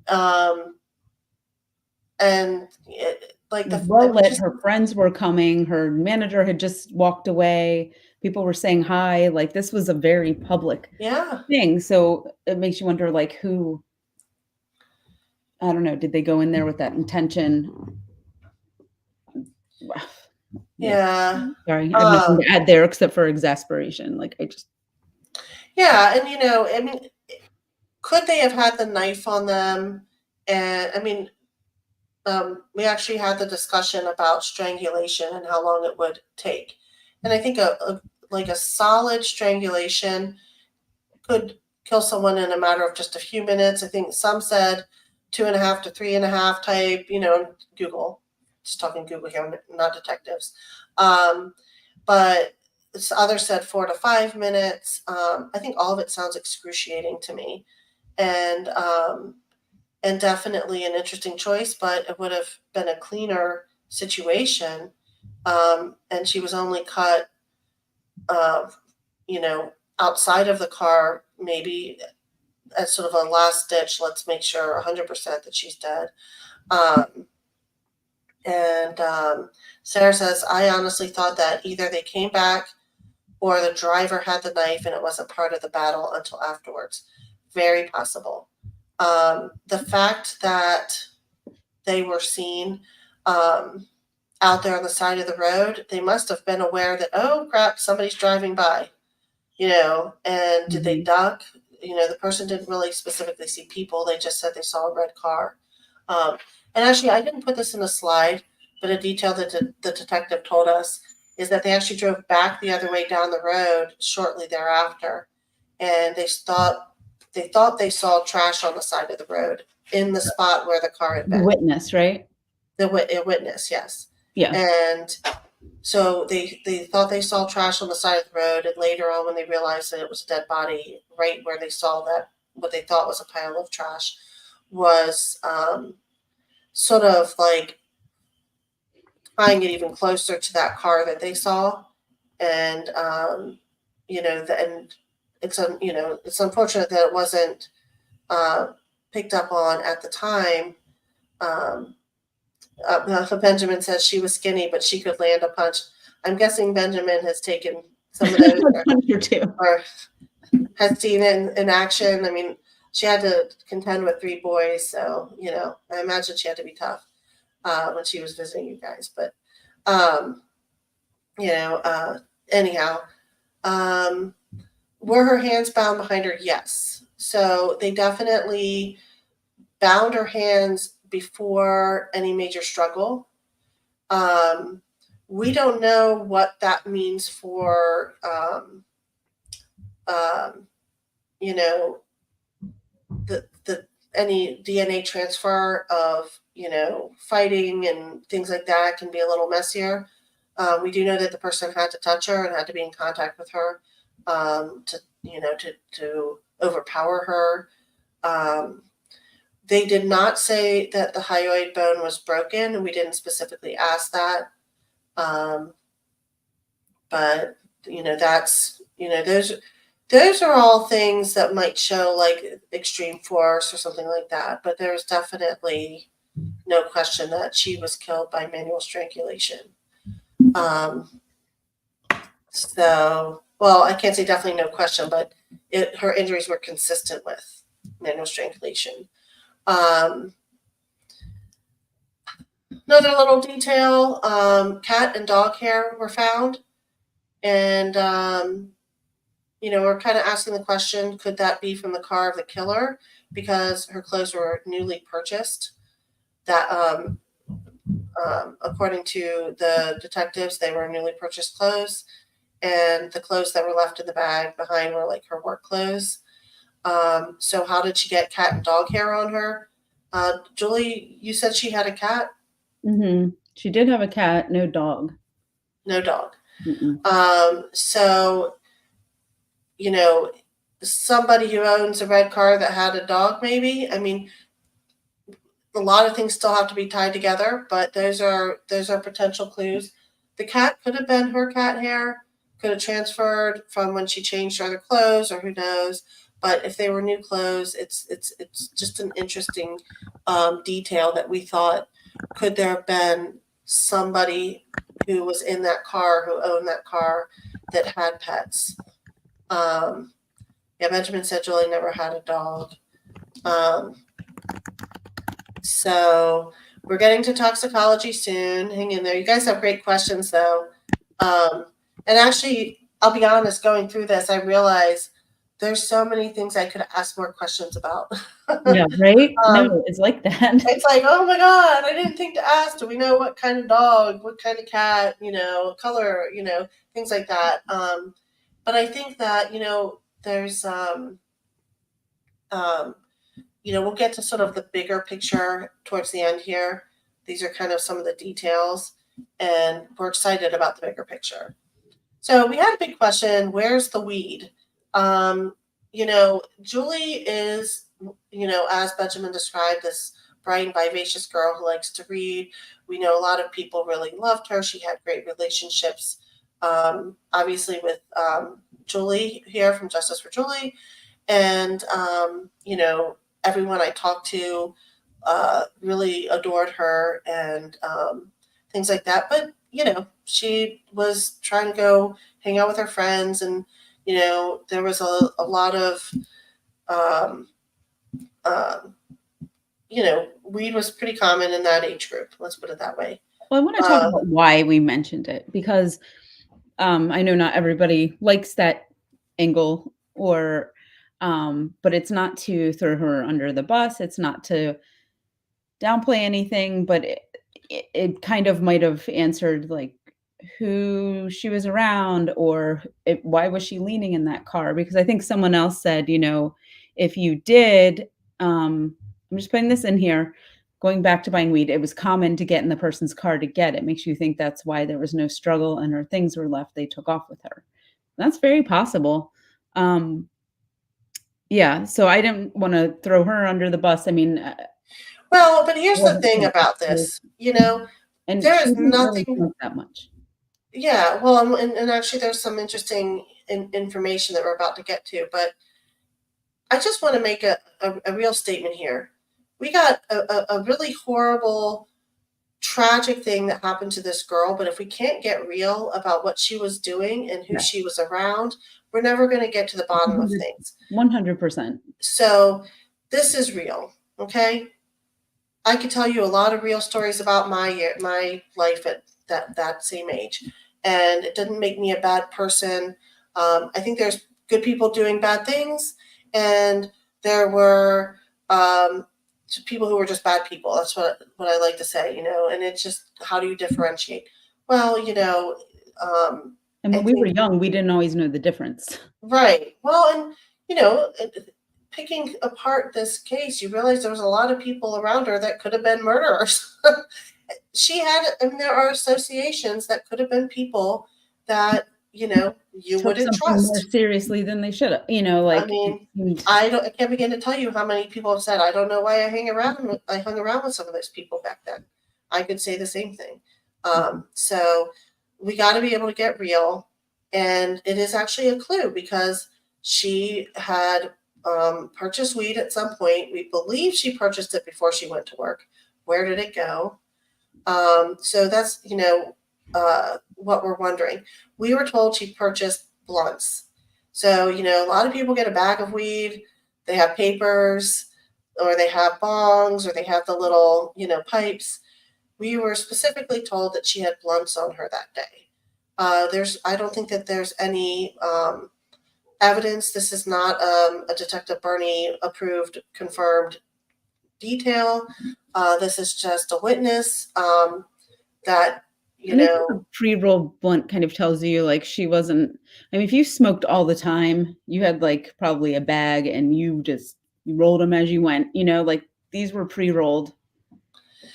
[SPEAKER 2] Her friends were coming. Her manager had just walked away. People were saying hi. Like this was a very public thing. So it makes you wonder, like, who, I don't know, did they go in there with that intention?
[SPEAKER 1] Yeah.
[SPEAKER 2] Sorry, I have nothing to add there except for exasperation. Like
[SPEAKER 1] Yeah, and could they have had the knife on them? And we actually had the discussion about strangulation and how long it would take. And I think a solid strangulation could kill someone in a matter of just a few minutes. I think some said 2.5 to 3.5 type, Google, just talking Google here, not detectives. But others said 4 to 5 minutes. I think all of it sounds excruciating to me. And definitely an interesting choice, but it would have been a cleaner situation. And she was only cut, outside of the car, maybe as sort of a last ditch, let's make sure 100% that she's dead. Sarah says, I honestly thought that either they came back or the driver had the knife and it wasn't part of the battle until afterwards. Very possible. The fact that they were seen out there on the side of the road, they must have been aware that, oh crap, somebody's driving by, and did they duck? The person didn't really specifically see people. They just said they saw a red car. And actually, I didn't put this in a slide, but a detail that the detective told us is that they actually drove back the other way down the road shortly thereafter. And they thought they saw trash on the side of the road in the spot where the car had been.
[SPEAKER 2] The witness, right?
[SPEAKER 1] The witness, yes.
[SPEAKER 2] Yeah.
[SPEAKER 1] And so they thought they saw trash on the side of the road, and later on when they realized that it was a dead body, right where they saw that what they thought was a pile of trash was sort of like tying it even closer to that car that they saw. And, and it's unfortunate that it wasn't picked up on at the time. Benjamin says she was skinny, but she could land a punch. I'm guessing Benjamin has taken some of those or has seen it in action. I mean, she had to contend with 3 boys, so I imagine she had to be tough when she was visiting you guys. But anyhow, were her hands bound behind her? Yes. So they definitely bound her hands before any major struggle. We don't know what that means for, the any DNA transfer of, fighting and things like that can be a little messier. We do know that the person had to touch her and had to be in contact with her to overpower her. They did not say that the hyoid bone was broken, and we didn't specifically ask that. But that's those are all things that might show like extreme force or something like that. But there's definitely no question that she was killed by manual strangulation. So, well, I can't say definitely no question, but her injuries were consistent with manual strangulation. Another little detail, cat and dog hair were found. And, we're kind of asking the question, could that be from the car of the killer? Because her clothes were newly purchased. That, according to the detectives, they were newly purchased clothes. And the clothes that were left in the bag behind were like her work clothes. So how did she get cat and dog hair on her? Julie, you said she had a cat?
[SPEAKER 2] Mm-hmm. She did have a cat, no dog.
[SPEAKER 1] No dog.
[SPEAKER 2] Mm-mm.
[SPEAKER 1] So, somebody who owns a red car that had a dog, maybe. I mean, a lot of things still have to be tied together, but those are potential clues. The cat could have been her cat hair, could have transferred from when she changed other clothes, or who knows. But if they were new clothes, it's just an interesting detail that we thought, could there have been somebody who was in that car, who owned that car, that had pets? Benjamin said Julie never had a dog. So we're getting to toxicology soon. Hang in there. You guys have great questions, though. And actually, I'll be honest, going through this, I realize there's so many things I could ask more questions about.
[SPEAKER 2] Yeah, right? No, it's like that.
[SPEAKER 1] It's like, oh my God, I didn't think to ask. Do we know what kind of dog, what kind of cat, color, things like that. But I think that, there's, we'll get to sort of the bigger picture towards the end here. These are kind of some of the details, and we're excited about the bigger picture. So we had a big question, where's the weed? Julie is, as Benjamin described, this bright and vivacious girl who likes to read. We know a lot of people really loved her. She had great relationships, obviously with Julie here from Justice for Julie. And, everyone I talked to really adored her and things like that. But, she was trying to go hang out with her friends, and, there was a lot of, weed was pretty common in that age group. Let's put it that way.
[SPEAKER 2] Well, I want to talk about why we mentioned it, because I know not everybody likes that angle, or but it's not to throw her under the bus. It's not to downplay anything, but it kind of might have answered like who she was around, or why was she leaning in that car? Because I think someone else said, if you did, I'm just putting this in here, going back to buying weed, it was common to get in the person's car to get it. Makes you think that's why there was no struggle and her things were left. They took off with her. That's very possible. Yeah, so I didn't want to throw her under the bus. I mean,
[SPEAKER 1] Well, but here's the
[SPEAKER 2] Wasn't
[SPEAKER 1] thing
[SPEAKER 2] smoking.
[SPEAKER 1] about this, you know,
[SPEAKER 2] And
[SPEAKER 1] there
[SPEAKER 2] she
[SPEAKER 1] is
[SPEAKER 2] didn't really
[SPEAKER 1] nothing.
[SPEAKER 2] smoke that much.
[SPEAKER 1] Yeah, well, and actually, there's some interesting information that we're about to get to, but I just want to make a real statement here. We got a really horrible, tragic thing that happened to this girl, but if we can't get real about what she was doing and who
[SPEAKER 2] Yeah.
[SPEAKER 1] she was around, we're never going to get to the bottom of things.
[SPEAKER 2] 100%.
[SPEAKER 1] So this is real, okay? I could tell you a lot of real stories about my life at that same age, and it didn't make me a bad person. I think there's good people doing bad things, and there were people who were just bad people. That's what I like to say, you know. And it's just, how do you differentiate? Well, you know,
[SPEAKER 2] And
[SPEAKER 1] I
[SPEAKER 2] when we were
[SPEAKER 1] think,
[SPEAKER 2] young, we didn't always know the difference.
[SPEAKER 1] right. Well, and you know, picking apart this case, you realize there was a lot of people around her that could have been murderers. She had, I mean, there are associations that could have been people that, you know, you
[SPEAKER 2] Took
[SPEAKER 1] wouldn't
[SPEAKER 2] something more
[SPEAKER 1] trust.
[SPEAKER 2] seriously than they should have. You know,
[SPEAKER 1] I
[SPEAKER 2] like
[SPEAKER 1] mean,
[SPEAKER 2] and
[SPEAKER 1] I can't begin to tell you how many people have said, I don't know why I hung around with some of those people back then. I could say the same thing. So we got to be able to get real. And it is actually a clue because she had purchased weed at some point. We believe she purchased it before she went to work. Where did it go? So that's, you know, what we're wondering. We were told she purchased blunts. So, you know, a lot of people get a bag of weed, they have papers, or they have bongs, or they have the little, you know, pipes. We were specifically told that she had blunts on her that day. I don't think that there's any evidence. This is not a Detective Bernie approved, confirmed detail. This is just a witness that, you
[SPEAKER 2] and I think
[SPEAKER 1] know,
[SPEAKER 2] the pre-roll blunt kind of tells you like she wasn't. I mean, if you smoked all the time, you had like probably a bag and you rolled them as you went. You know, like these were pre-rolled.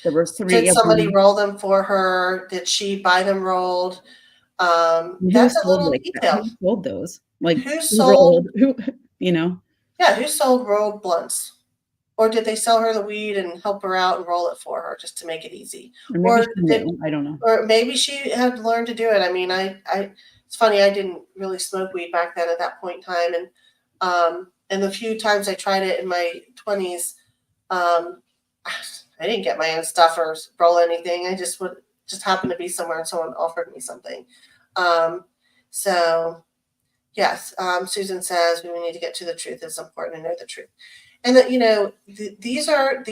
[SPEAKER 2] There were
[SPEAKER 1] did
[SPEAKER 2] three of
[SPEAKER 1] somebody
[SPEAKER 2] them.
[SPEAKER 1] roll them for her? Did she buy them rolled?
[SPEAKER 2] And who
[SPEAKER 1] That's a
[SPEAKER 2] sold
[SPEAKER 1] little
[SPEAKER 2] like that?
[SPEAKER 1] detail.
[SPEAKER 2] Who sold those? Like
[SPEAKER 1] Who
[SPEAKER 2] who
[SPEAKER 1] sold?
[SPEAKER 2] rolled? Who? You know?
[SPEAKER 1] Yeah, who sold rolled blunts? Or did they sell her the weed and help her out and roll it for her just to make it easy?
[SPEAKER 2] Or maybe
[SPEAKER 1] Or
[SPEAKER 2] she
[SPEAKER 1] did,
[SPEAKER 2] knew. I don't know.
[SPEAKER 1] or maybe she had learned to do it. I mean, it's funny. I didn't really smoke weed back then at that point in time, and the few times I tried it in my 20s, I didn't get my own stuff or roll anything. I just happened to be somewhere and someone offered me something. Um, so yes, Susan says we need to get to the truth. It's important to know the truth, and that, you know, these are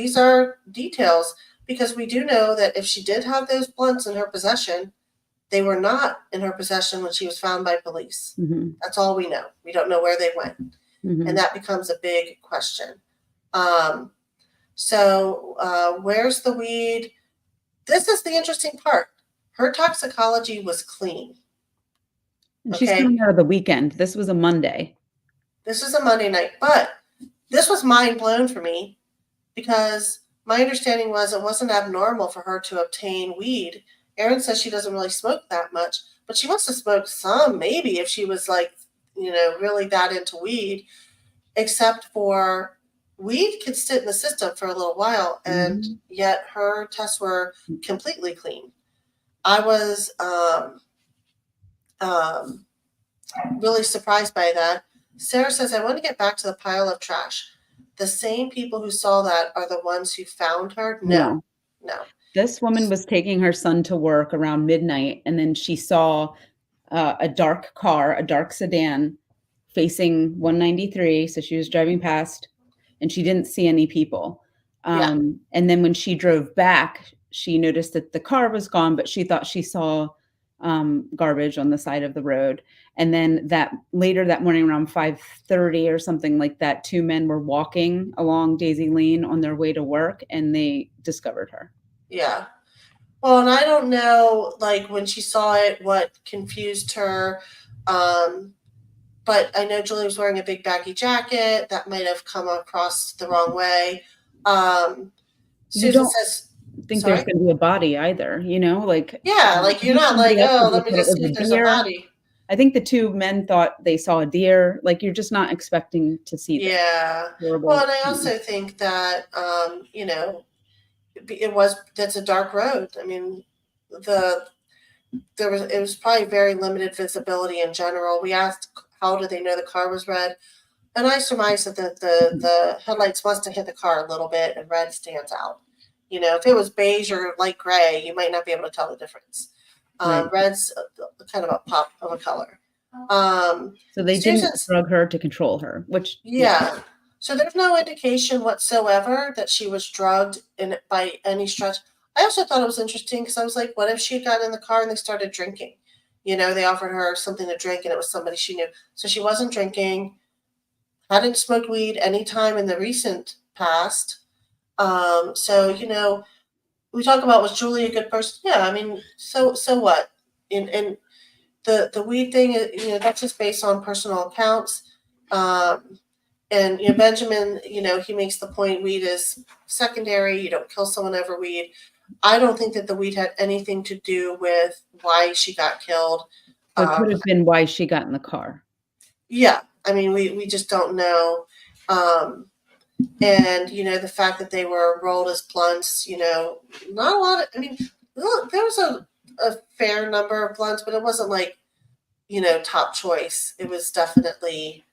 [SPEAKER 1] details, because we do know that if she did have those blunts in her possession, they were not in her possession when she was found by police.
[SPEAKER 2] Mm-hmm.
[SPEAKER 1] That's all we know. We don't know where they went, and that becomes a big question. So where's the weed? This is the interesting part. Her toxicology was clean.
[SPEAKER 2] And she's
[SPEAKER 1] Okay.
[SPEAKER 2] coming out of the weekend. This was a Monday.
[SPEAKER 1] This was a Monday night, but this was mind blown for me, because my understanding was it wasn't abnormal for her to obtain weed. Erin says she doesn't really smoke that much, but she must have smoked some, maybe, if she was like, you know, really that into weed, except for weed could sit in the system for a little while, and yet her tests were completely clean. I was really surprised by that. Sarah says, I want to get back to the pile of trash. The same people who saw that are the ones who found her? No.
[SPEAKER 2] This woman was taking her son to work around midnight, and then she saw a dark car, a dark sedan, facing 193. So she was driving past, and she didn't see any people. And then when she drove back, she noticed that the car was gone, but she thought she saw garbage on the side of the road. And then later that morning around 5:30 or something like that, two men were walking along Daisy Lane on their way to work, and they discovered her.
[SPEAKER 1] Yeah. Well, and I don't know, like, when she saw it, what confused her. But I know Julie was wearing a big baggy jacket. That might have come across the wrong way. Susan says,
[SPEAKER 2] think
[SPEAKER 1] sorry?
[SPEAKER 2] there's going to be a body either, you know, like,
[SPEAKER 1] yeah, like you're not like, oh, let me just see if there's a body.
[SPEAKER 2] I think the two men thought they saw a deer. Like, you're just not expecting to see that.
[SPEAKER 1] Yeah. Well, and I also think that, you know, that's a dark road. I mean, it was probably very limited visibility in general. We asked how did they know the car was red, and I surmised that the headlights must have hit the car a little bit, and red stands out. You know, if it was beige or light gray, you might not be able to tell the difference.
[SPEAKER 2] Right.
[SPEAKER 1] Red's kind of a pop of a color.
[SPEAKER 2] So they
[SPEAKER 1] Susan's-
[SPEAKER 2] didn't drug her to control her, which
[SPEAKER 1] Yeah. So there's no indication whatsoever that she was drugged by any stretch. I also thought it was interesting because I was like, what if she got in the car and they started drinking? You know, they offered her something to drink and it was somebody she knew. So she wasn't drinking, hadn't smoked weed any time in the recent past. So, you know, we talk about, was Julie a good person? Yeah, I mean, so what? And the weed thing, you know, that's just based on personal accounts. And, you know, Benjamin, you know, he makes the point weed is secondary. You don't kill someone over weed. I don't think that the weed had anything to do with why she got killed.
[SPEAKER 2] so it could have been why she got in the car.
[SPEAKER 1] Yeah. I mean, we just don't know. And, you know, the fact that they were rolled as blunts, you know, not a lot of, I mean, there was a fair number of blunts, but it wasn't like, you know, top choice. It was definitely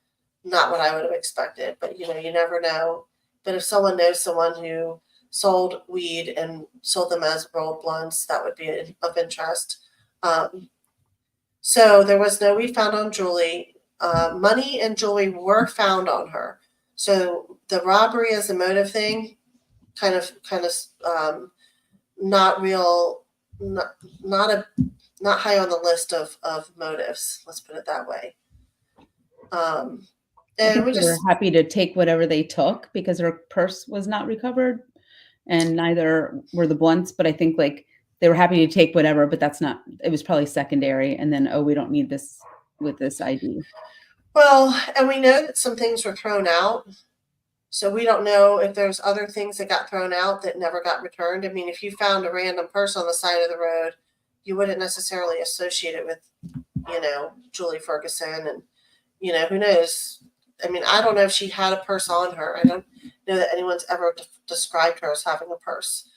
[SPEAKER 1] not what I would have expected, but you know, you never know. But if someone knows someone who sold weed and sold them as rolled blunts, that would be of interest. So there was no weed found on Julie. Money and jewelry were found on her. So the robbery as a motive thing, kind of, not real, not high on the list of motives. Let's put it that way. And we
[SPEAKER 2] They were
[SPEAKER 1] just,
[SPEAKER 2] happy to take whatever they took because her purse was not recovered, and neither were the blunts. But I think like they were happy to take whatever, but that's not. It was probably secondary. And then, oh, we don't need this with this ID.
[SPEAKER 1] well, and we know that some things were thrown out. So we don't know if there's other things that got thrown out that never got returned. I mean, if you found a random purse on the side of the road, you wouldn't necessarily associate it with, you know, Julie Ferguson. And, you know, who knows? I mean, I don't know if she had a purse on her. I don't know that anyone's ever described her as having a purse.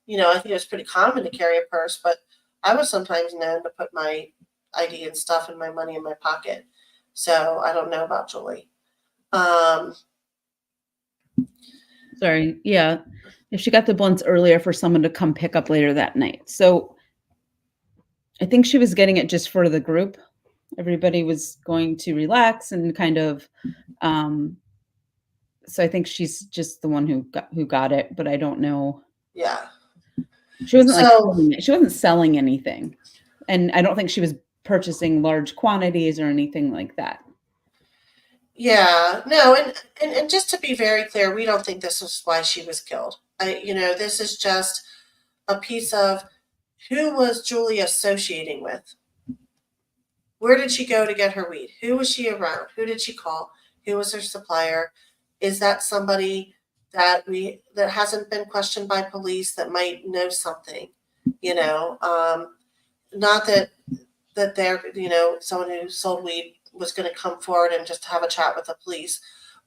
[SPEAKER 1] You know, I think it was pretty common to carry a purse, but I was sometimes known to put my ID and stuff and my money in my pocket. So I don't know about Julie.
[SPEAKER 2] Sorry. Yeah. If she got the blunts earlier for someone to come pick up later that night. So I think she was getting it just for the group. Everybody was going to relax and kind of, so I think she's just the one who got it, but I don't know.
[SPEAKER 1] Yeah.
[SPEAKER 2] She wasn't
[SPEAKER 1] So-
[SPEAKER 2] she wasn't selling anything. And I don't think she was purchasing large quantities or anything like that.
[SPEAKER 1] Yeah, no, and just to be very clear, we don't think this is why she was killed. You know, this is just a piece of who was Julie associating with? Where did she go to get her weed? Who was she around? Who did she call? Who was her supplier? Is that somebody that hasn't been questioned by police that might know something? You know, not that they're, you know, someone who sold weed was going to come forward and just have a chat with the police.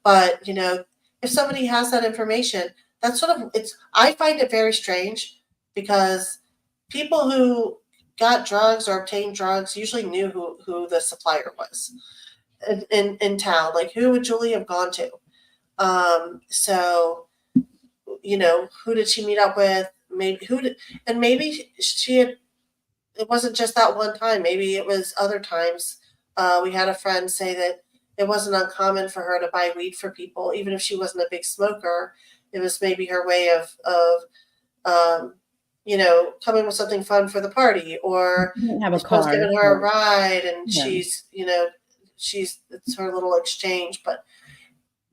[SPEAKER 1] But, you know, if somebody has that information, that's sort of, I find it very strange because people who got drugs or obtained drugs usually knew who the supplier was in town. Like, who would Julie have gone to? So, you know, who did she meet up with? Maybe she had, it wasn't just that one time. Maybe it was other times. We had a friend say that it wasn't uncommon for her to buy weed for people, even if she wasn't a big smoker. It was maybe her way of you know, coming with something fun for the party, or
[SPEAKER 2] Didn't have a
[SPEAKER 1] someone's
[SPEAKER 2] car.
[SPEAKER 1] giving her a ride, and
[SPEAKER 2] Yeah.
[SPEAKER 1] she's, you know, it's her little exchange. But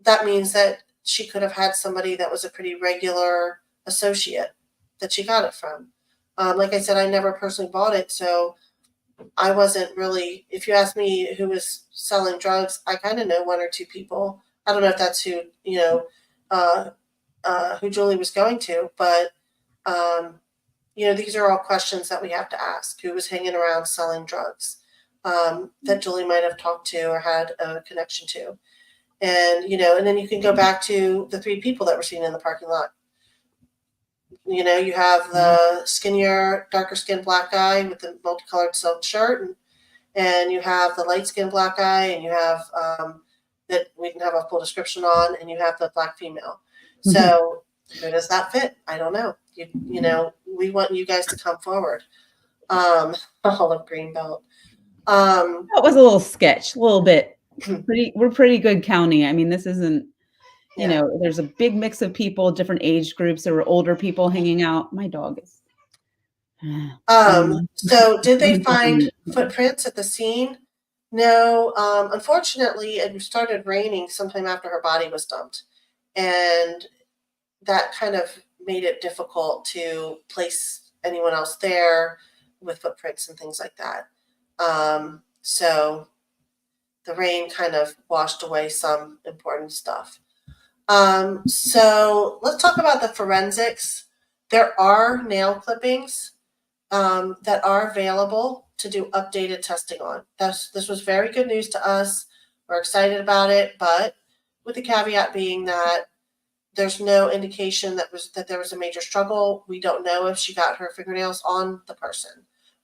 [SPEAKER 1] that means that she could have had somebody that was a pretty regular associate that she got it from. Like I said, I never personally bought it, so I wasn't really, if you ask me who was selling drugs, I kind of know one or two people. I don't know if that's who, you know, who Julie was going to, but, you know, these are all questions that we have to ask. Who was hanging around selling drugs that Julie might have talked to or had a connection to? And, you know, and then you can go back to the 3 people that were seen in the parking lot. You know, you have the skinnier, darker skinned black guy with the multicolored silk shirt, and you have the light skinned black guy, and you have that we can have a full description on, and you have the black female. So who does that fit? I don't know. You know, we want you guys to come forward. Olive Greenbelt.
[SPEAKER 2] That was a little sketch, a little bit. We're pretty good county. I mean, this isn't, you
[SPEAKER 1] Yeah.
[SPEAKER 2] know, there's a big mix of people, different age groups. There were older people hanging out. My dog is.
[SPEAKER 1] So did they find footprints at the scene? No. Unfortunately, it started raining sometime after her body was dumped, and that kind of made it difficult to place anyone else there with footprints and things like that. So the rain kind of washed away some important stuff. So let's talk about the forensics. There are nail clippings that are available to do updated testing on. This was very good news to us. We're excited about it, but with the caveat being that there's no indication that there was a major struggle. We don't know if she got her fingernails on the person.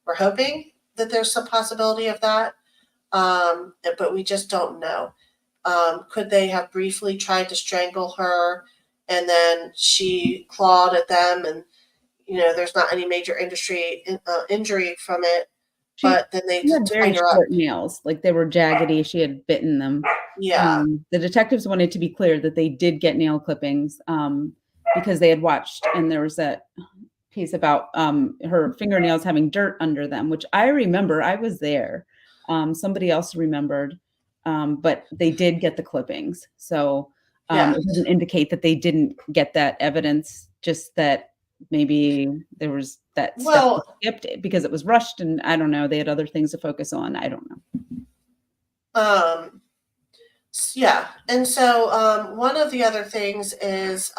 [SPEAKER 1] We're hoping that there's some possibility of that, but we just don't know. Could they have briefly tried to strangle her, and then she clawed at them, and you know there's not any major injury from it, but then they
[SPEAKER 2] She had very
[SPEAKER 1] tied her up.
[SPEAKER 2] short nails, like they were jaggedy. She had bitten them.
[SPEAKER 1] Yeah,
[SPEAKER 2] The detectives wanted to be clear that they did get nail clippings because they had watched, and there was that piece about her fingernails having dirt under them, which I remember. I was there. Somebody else remembered, but they did get the clippings. So
[SPEAKER 1] Yeah.
[SPEAKER 2] it doesn't indicate that they didn't get that evidence, just that maybe there was that step
[SPEAKER 1] Well,
[SPEAKER 2] skipped because it was rushed, and I don't know. They had other things to focus on. I don't know.
[SPEAKER 1] yeah, and so one of the other things is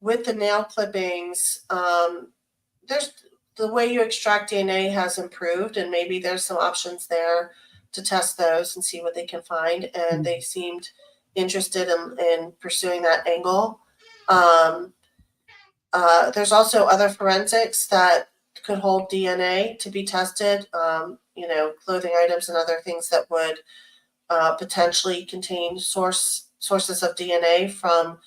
[SPEAKER 1] with the nail clippings, there's the way you extract DNA has improved, and maybe there's some options there to test those and see what they can find. And they seemed interested in pursuing that angle. There's also other forensics that could hold DNA to be tested. You know, clothing items and other things that would potentially contain sources of DNA from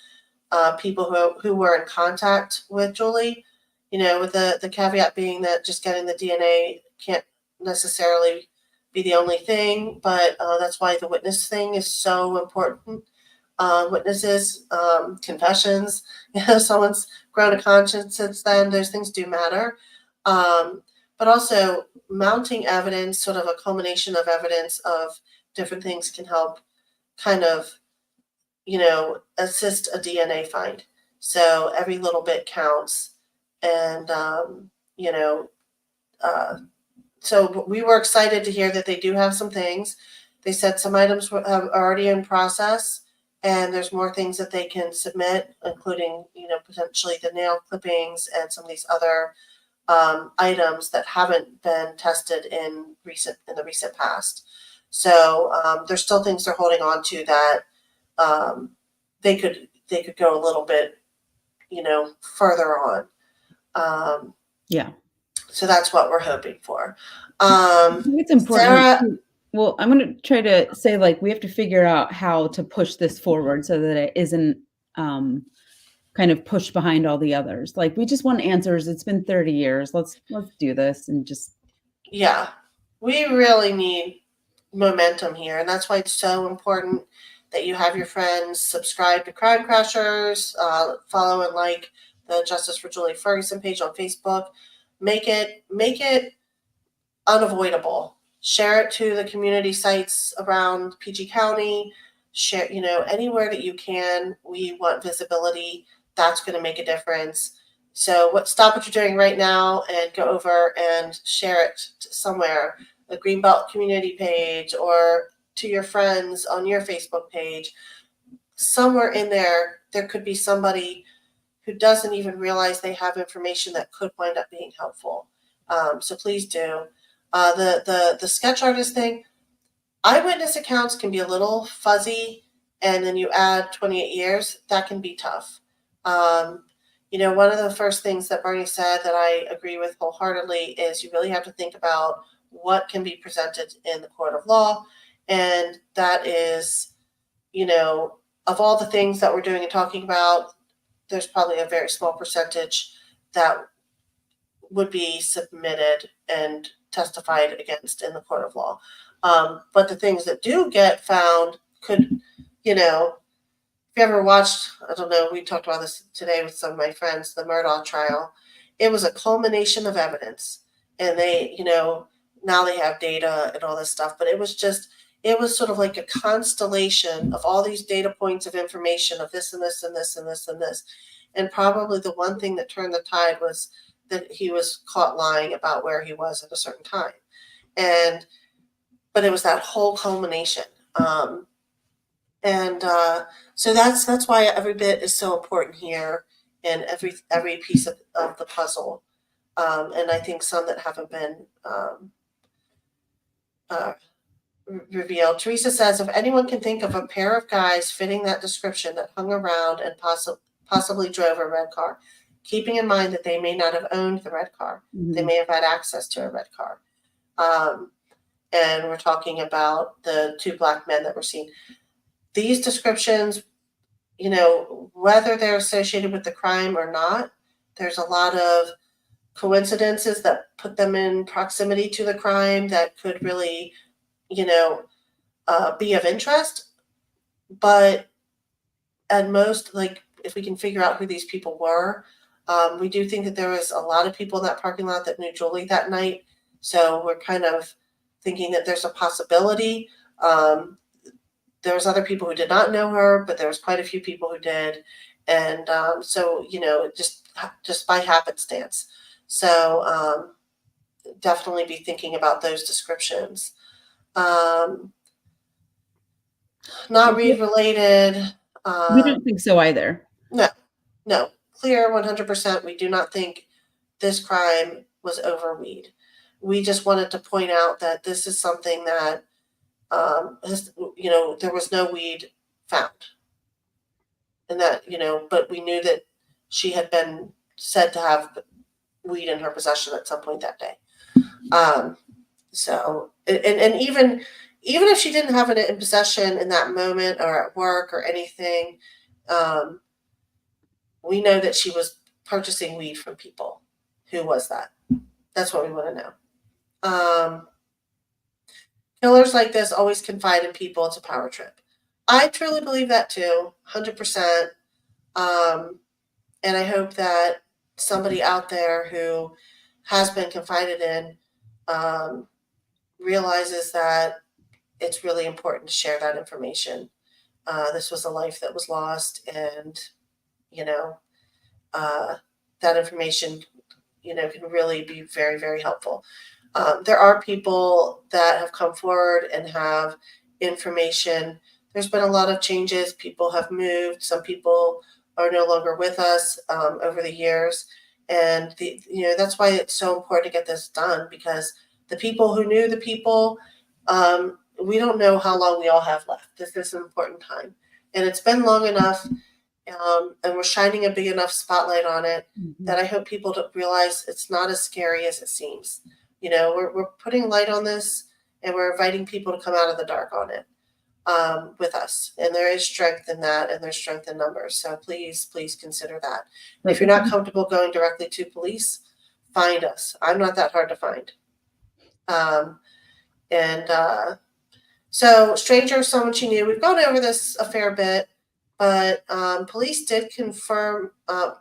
[SPEAKER 1] people who were in contact with Julie. You know, with the caveat being that just getting the DNA can't necessarily be the only thing, but that's why the witness thing is so important. Witnesses, confessions, you know, someone's grown a conscience since then, those things do matter. But also mounting evidence, sort of a culmination of evidence of different things can help kind of, you know, assist a DNA find. So every little bit counts. And, you know, so we were excited to hear that they do have some things. They said some items are already in process, and there's more things that they can submit, including, you know, potentially the nail clippings and some of these other items that haven't been tested in the recent past. So there's still things they're holding on to that they could go a little bit, you know, further on.
[SPEAKER 2] Yeah.
[SPEAKER 1] So that's what we're hoping for.
[SPEAKER 2] I think it's important.
[SPEAKER 1] Sarah,
[SPEAKER 2] well, I'm going to try to say, like, we have to figure out how to push this forward so that it isn't kind of pushed behind all the others. Like, we just want answers. It's been 30 years. Let's do this and just.
[SPEAKER 1] Yeah, we really need momentum here, and that's why it's so important that you have your friends subscribe to Crime Crashers, follow and like the Justice for Julie Ferguson page on Facebook. Make it unavoidable. Share it to the community sites around PG County. Share, you know, anywhere that you can. We want visibility. That's going to make a difference. So stop what you're doing right now and go over and share it somewhere, the Greenbelt community page, or to your friends on your Facebook page. Somewhere in there could be somebody who doesn't even realize they have information that could wind up being helpful. So please do. The sketch artist thing, eyewitness accounts can be a little fuzzy, and then you add 28 years, that can be tough. one of the first things that Bernie said that I agree with wholeheartedly is you really have to think about what can be presented in the court of law. And that is, of all the things that we're doing and talking about, there's probably a very small percentage that would be submitted and testified against in the court of law. But the things that do get found could, if you ever watched, I don't know, we talked about this today with some of my friends, the Murdaugh trial. It was a culmination of evidence. And they, now they have data and all this stuff, but it was sort of like a constellation of all these data points of information of this and this and this and this and this. And probably the one thing that turned the tide was that he was caught lying about where he was at a certain time. But it was that whole culmination. So that's why every bit is so important here, and every piece of the puzzle. And I think some that haven't been revealed. Teresa says, if anyone can think of a pair of guys fitting that description that hung around and possibly drove a red car, keeping in mind that they may not have owned the red car.
[SPEAKER 2] Mhm.
[SPEAKER 1] They may have had access to a red car. And we're talking about the two black men that were seen. These descriptions, whether they're associated with the crime or not, there's a lot of coincidences that put them in proximity to the crime that could really, be of interest. But at most, like, if we can figure out who these people were, we do think that there was a lot of people in that parking lot that knew Julie that night. So we're kind of thinking that there's a possibility. There was other people who did not know her, but there was quite a few people who did. And so, just by happenstance. So definitely be thinking about those descriptions. Not Reed related.
[SPEAKER 2] We don't think so either.
[SPEAKER 1] No, clear 100%. We do not think this crime was over weed. We just wanted to point out that this is something that, there was no weed found. And that, but we knew that she had been said to have weed in her possession at some point that day. So, and even if she didn't have it in possession in that moment or at work or anything, we know that she was purchasing weed from people. Who was that? That's what we want to know. Killers like this always confide in people. It's a power trip. I truly believe that too, 100%. And I hope that somebody out there who has been confided in realizes that it's really important to share that information. This was a life that was lost, and that information, can really be very, very helpful. There are people that have come forward and have information. There's been a lot of changes. People have moved. Some people are no longer with us over the years. And that's why it's so important to get this done, because the people who knew the people, we don't know how long we all have left. This is an important time. And it's been long enough, and we're shining a big enough spotlight on it that I hope people don't realize it's not as scary as it seems. We're putting light on this, and we're inviting people to come out of the dark on it with us. And there is strength in that, and there's strength in numbers. So please consider that.
[SPEAKER 2] Right.
[SPEAKER 1] If you're not comfortable going directly to police, find us. I'm not that hard to find. So stranger, someone she knew. We've gone over this a fair bit, but police did confirm.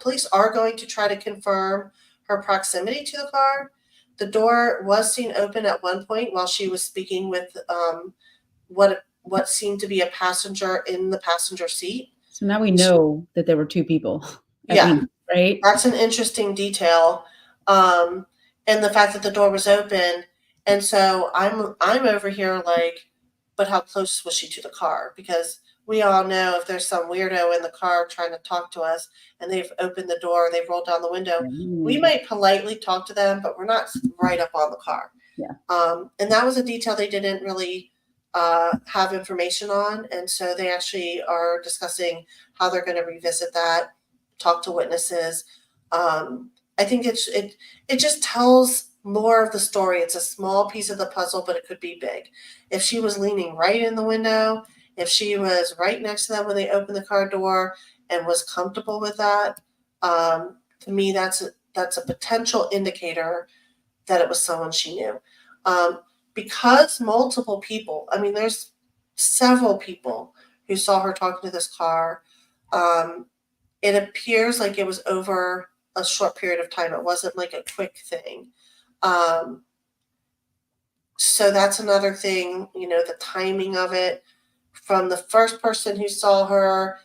[SPEAKER 1] Police are going to try to confirm her proximity to the car. The door was seen open at one point while she was speaking with what seemed to be a passenger in the passenger seat.
[SPEAKER 2] So now we know that there were two people.
[SPEAKER 1] Yeah.
[SPEAKER 2] Least, right?
[SPEAKER 1] That's an interesting detail. And the fact that the door was open. And so I'm over here like, but how close was she to the car? Because we all know if there's some weirdo in the car trying to talk to us and they've opened the door, they've rolled down the window, we might politely talk to them, but we're not right up on the car.
[SPEAKER 2] Yeah.
[SPEAKER 1] And that was a detail they didn't really have information on. And so they actually are discussing how they're going to revisit that talk to witnesses. I think it just tells more of the story. It's a small piece of the puzzle, but it could be big. If she was leaning right in the window, if she was right next to them when they opened the car door and was comfortable with that, to me, that's a potential indicator that it was someone she knew. Because multiple people, I mean, there's several people who saw her talking to this car. It appears like it was over a short period of time. It wasn't like a quick thing. So that's another thing, the timing of it from the first person who saw her,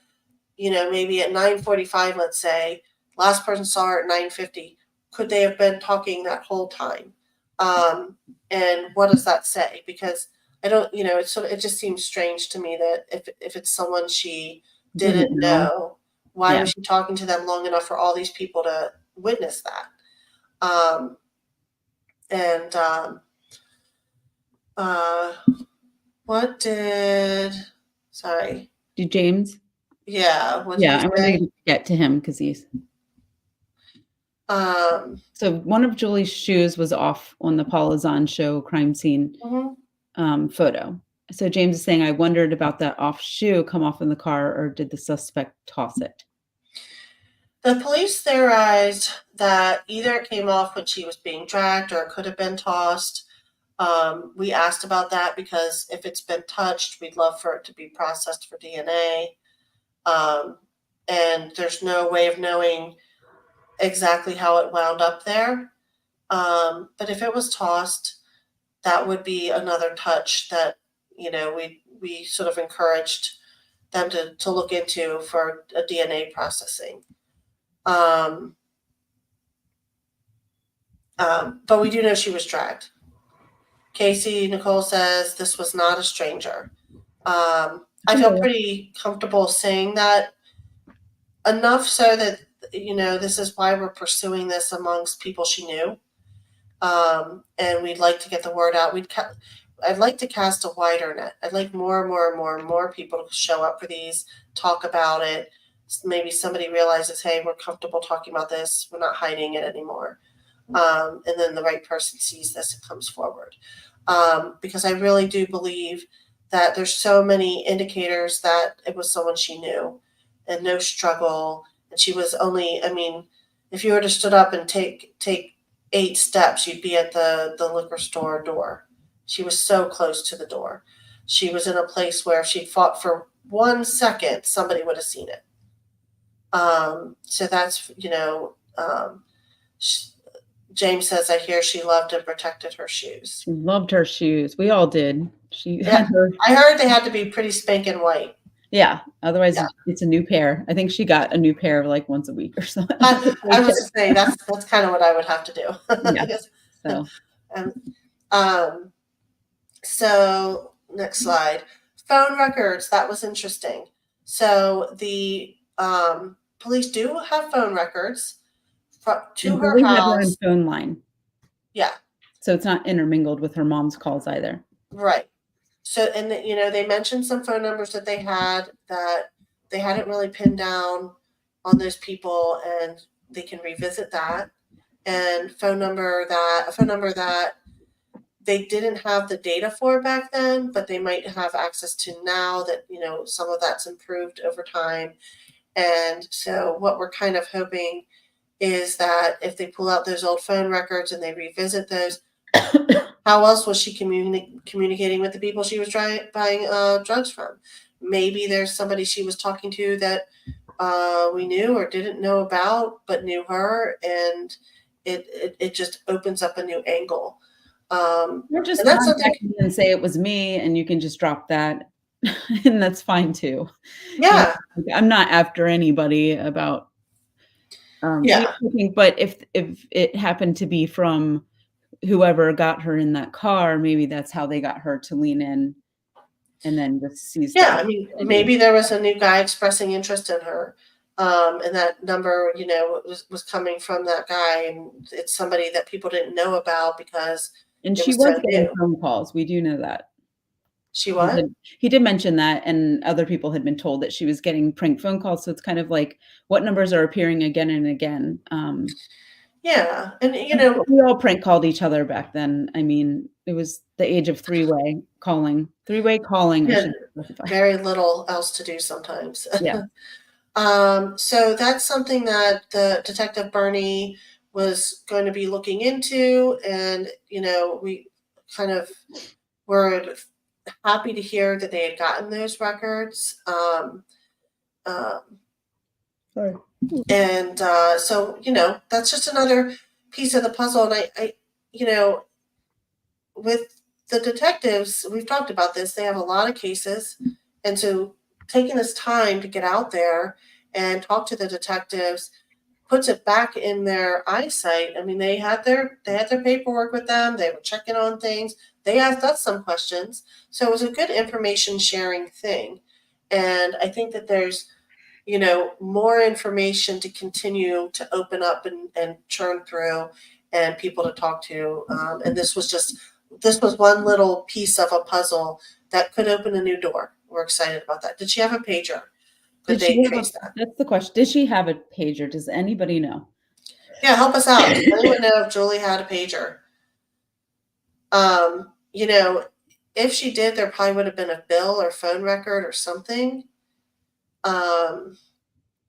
[SPEAKER 1] maybe at 9:45, let's say, last person saw her at 9:50. Could they have been talking that whole time? And what does that say? Because I don't, it just seems strange to me that if it's someone she didn't know, why was she talking to them long enough for all these people to witness that? What did, sorry.
[SPEAKER 2] Did James?
[SPEAKER 1] Yeah.
[SPEAKER 2] I'm going to get to him because he's. So one of Julie's shoes was off on the Paula Zahn show crime scene photo. So James is saying, I wondered about that off shoe come off in the car, or did the suspect toss it?
[SPEAKER 1] The police theorized that either it came off when she was being dragged or it could have been tossed. We asked about that because if it's been touched, we'd love for it to be processed for DNA. And there's no way of knowing exactly how it wound up there. But if it was tossed, that would be another touch that, we sort of encouraged them to look into for a DNA processing. But we do know she was dragged. Casey Nicole says this was not a stranger. I feel pretty comfortable saying that, enough so that, this is why we're pursuing this amongst people she knew. And we'd like to get the word out. I'd like to cast a wider net. I'd like more people to show up for these, talk about it. Maybe somebody realizes, hey, we're comfortable talking about this. We're not hiding it anymore. And then the right person sees this and comes forward. Because I really do believe that there's so many indicators that it was someone she knew and no struggle. And she was only, if you were to stood up and take 8 steps, you'd be at the liquor store door. She was so close to the door. She was in a place where if she'd fought for 1 second, somebody would have seen it. So that's, James says, I hear she loved and protected her shoes.
[SPEAKER 2] She loved her shoes. We all did.
[SPEAKER 1] I heard they had to be pretty spanking white.
[SPEAKER 2] Yeah. Otherwise, it's a new pair. I think she got a new pair like once a week or something.
[SPEAKER 1] I was just saying that's kind of what I would have to do.
[SPEAKER 2] Yeah.
[SPEAKER 1] So next slide. Phone records. That was interesting. So the police do have phone records to her house.
[SPEAKER 2] Phone line.
[SPEAKER 1] Yeah.
[SPEAKER 2] So it's not intermingled with her mom's calls either.
[SPEAKER 1] Right. So, and they mentioned some phone numbers that they hadn't really pinned down on those people, and they can revisit that. And a phone number that they didn't have the data for back then, but they might have access to now that, some of that's improved over time. And so what we're kind of hoping is that if they pull out those old phone records and they revisit those, how else was she communicating with the people she was buying drugs from? Maybe there's somebody she was talking to that we knew or didn't know about, but knew her, and it just opens up a new angle.
[SPEAKER 2] Or just contact me and say it was me, and you can just drop that, and that's fine too.
[SPEAKER 1] Yeah,
[SPEAKER 2] I'm not after anybody about. But if it happened to be from whoever got her in that car, maybe that's how they got her to lean in and then just seize.
[SPEAKER 1] Yeah, maybe there was a new guy expressing interest in her, and that number, was coming from that guy, and it's somebody that people didn't know about because.
[SPEAKER 2] And she was getting phone calls. We do know that.
[SPEAKER 1] She what?
[SPEAKER 2] He did mention that, and other people had been told that she was getting prank phone calls. So it's kind of like, what numbers are appearing again and again?
[SPEAKER 1] Yeah, and you know,
[SPEAKER 2] We all prank called each other back then. I mean, it was the age of three-way calling. Three-way calling,
[SPEAKER 1] we
[SPEAKER 2] I
[SPEAKER 1] had
[SPEAKER 2] should specify.
[SPEAKER 1] very little else to do sometimes.
[SPEAKER 2] Yeah.
[SPEAKER 1] So that's something that the Detective Bernie was going to be looking into, and you know, we kind of were happy to hear that they had gotten those records. Um,
[SPEAKER 2] Sorry.
[SPEAKER 1] and so you know, that's just another piece of the puzzle. And I you know, with the detectives, we've talked about this. They have a lot of cases, and so taking this time to get out there and talk to the detectives puts it back in their eyesight. I mean, they had their paperwork with them. They were checking on things. They asked us some questions, so it was a good information sharing thing. And I think that there's you know more information to continue to open up and churn through, and people to talk to. And this was one little piece of a puzzle that could open a new door. We're excited about that. Did she have a pager? Could
[SPEAKER 2] Did she
[SPEAKER 1] they
[SPEAKER 2] have
[SPEAKER 1] trace that?
[SPEAKER 2] that's the question. Did she have a pager? Does anybody know?
[SPEAKER 1] Yeah, help us out. Does anyone know if Julie had a pager? You know, if she did, there probably would have been a bill or phone record or something.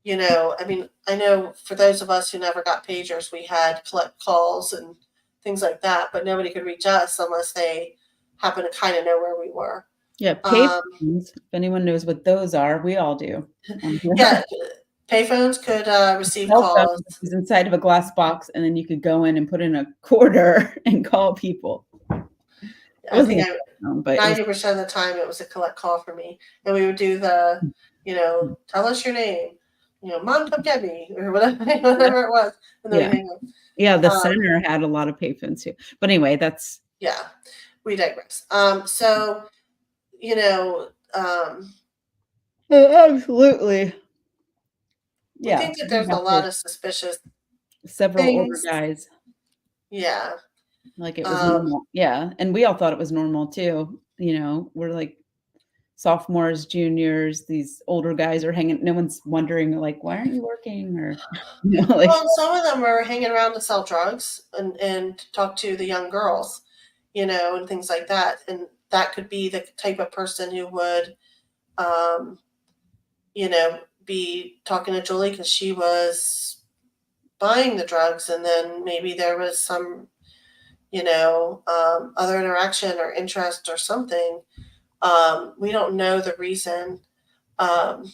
[SPEAKER 1] You know, I mean, I know for those of us who never got pagers, we had collect calls and things like that, but nobody could reach us unless they happen to kind of know where we were.
[SPEAKER 2] Yeah, payphones. If anyone knows what those are, we all do.
[SPEAKER 1] Yeah, payphones could receive
[SPEAKER 2] Cell phone
[SPEAKER 1] calls.
[SPEAKER 2] was inside of a glass box, and then you could go in and put in a quarter and call people. It
[SPEAKER 1] I think
[SPEAKER 2] wasn't a phone, but it was
[SPEAKER 1] 90% of the time it was a collect call for me, and we would do the, you know, tell us your name, you know, mom, come get me, or whatever, whatever it was, and then
[SPEAKER 2] Yeah.
[SPEAKER 1] we hang up.
[SPEAKER 2] yeah, the
[SPEAKER 1] Um,
[SPEAKER 2] center had a lot of payphones too. But anyway, that's
[SPEAKER 1] Yeah, we digress. So you know,
[SPEAKER 2] absolutely.
[SPEAKER 1] we
[SPEAKER 2] Yeah,
[SPEAKER 1] think that
[SPEAKER 2] we
[SPEAKER 1] there's a
[SPEAKER 2] have
[SPEAKER 1] lot of suspicious
[SPEAKER 2] several older
[SPEAKER 1] things.
[SPEAKER 2] guys.
[SPEAKER 1] Yeah.
[SPEAKER 2] Like it was
[SPEAKER 1] Um,
[SPEAKER 2] normal. Yeah, and we all thought it was normal too. You know, we're like sophomores, juniors, these older guys are hanging. No one's wondering like, why aren't you working? Or like,
[SPEAKER 1] well, some of them were hanging around to sell drugs and talk to the young girls, you know, and things like that. And that could be the type of person who would, um, you know, be talking to Julie because she was buying the drugs, and then maybe there was some, you know, other interaction or interest or something. We don't know the reason. Um,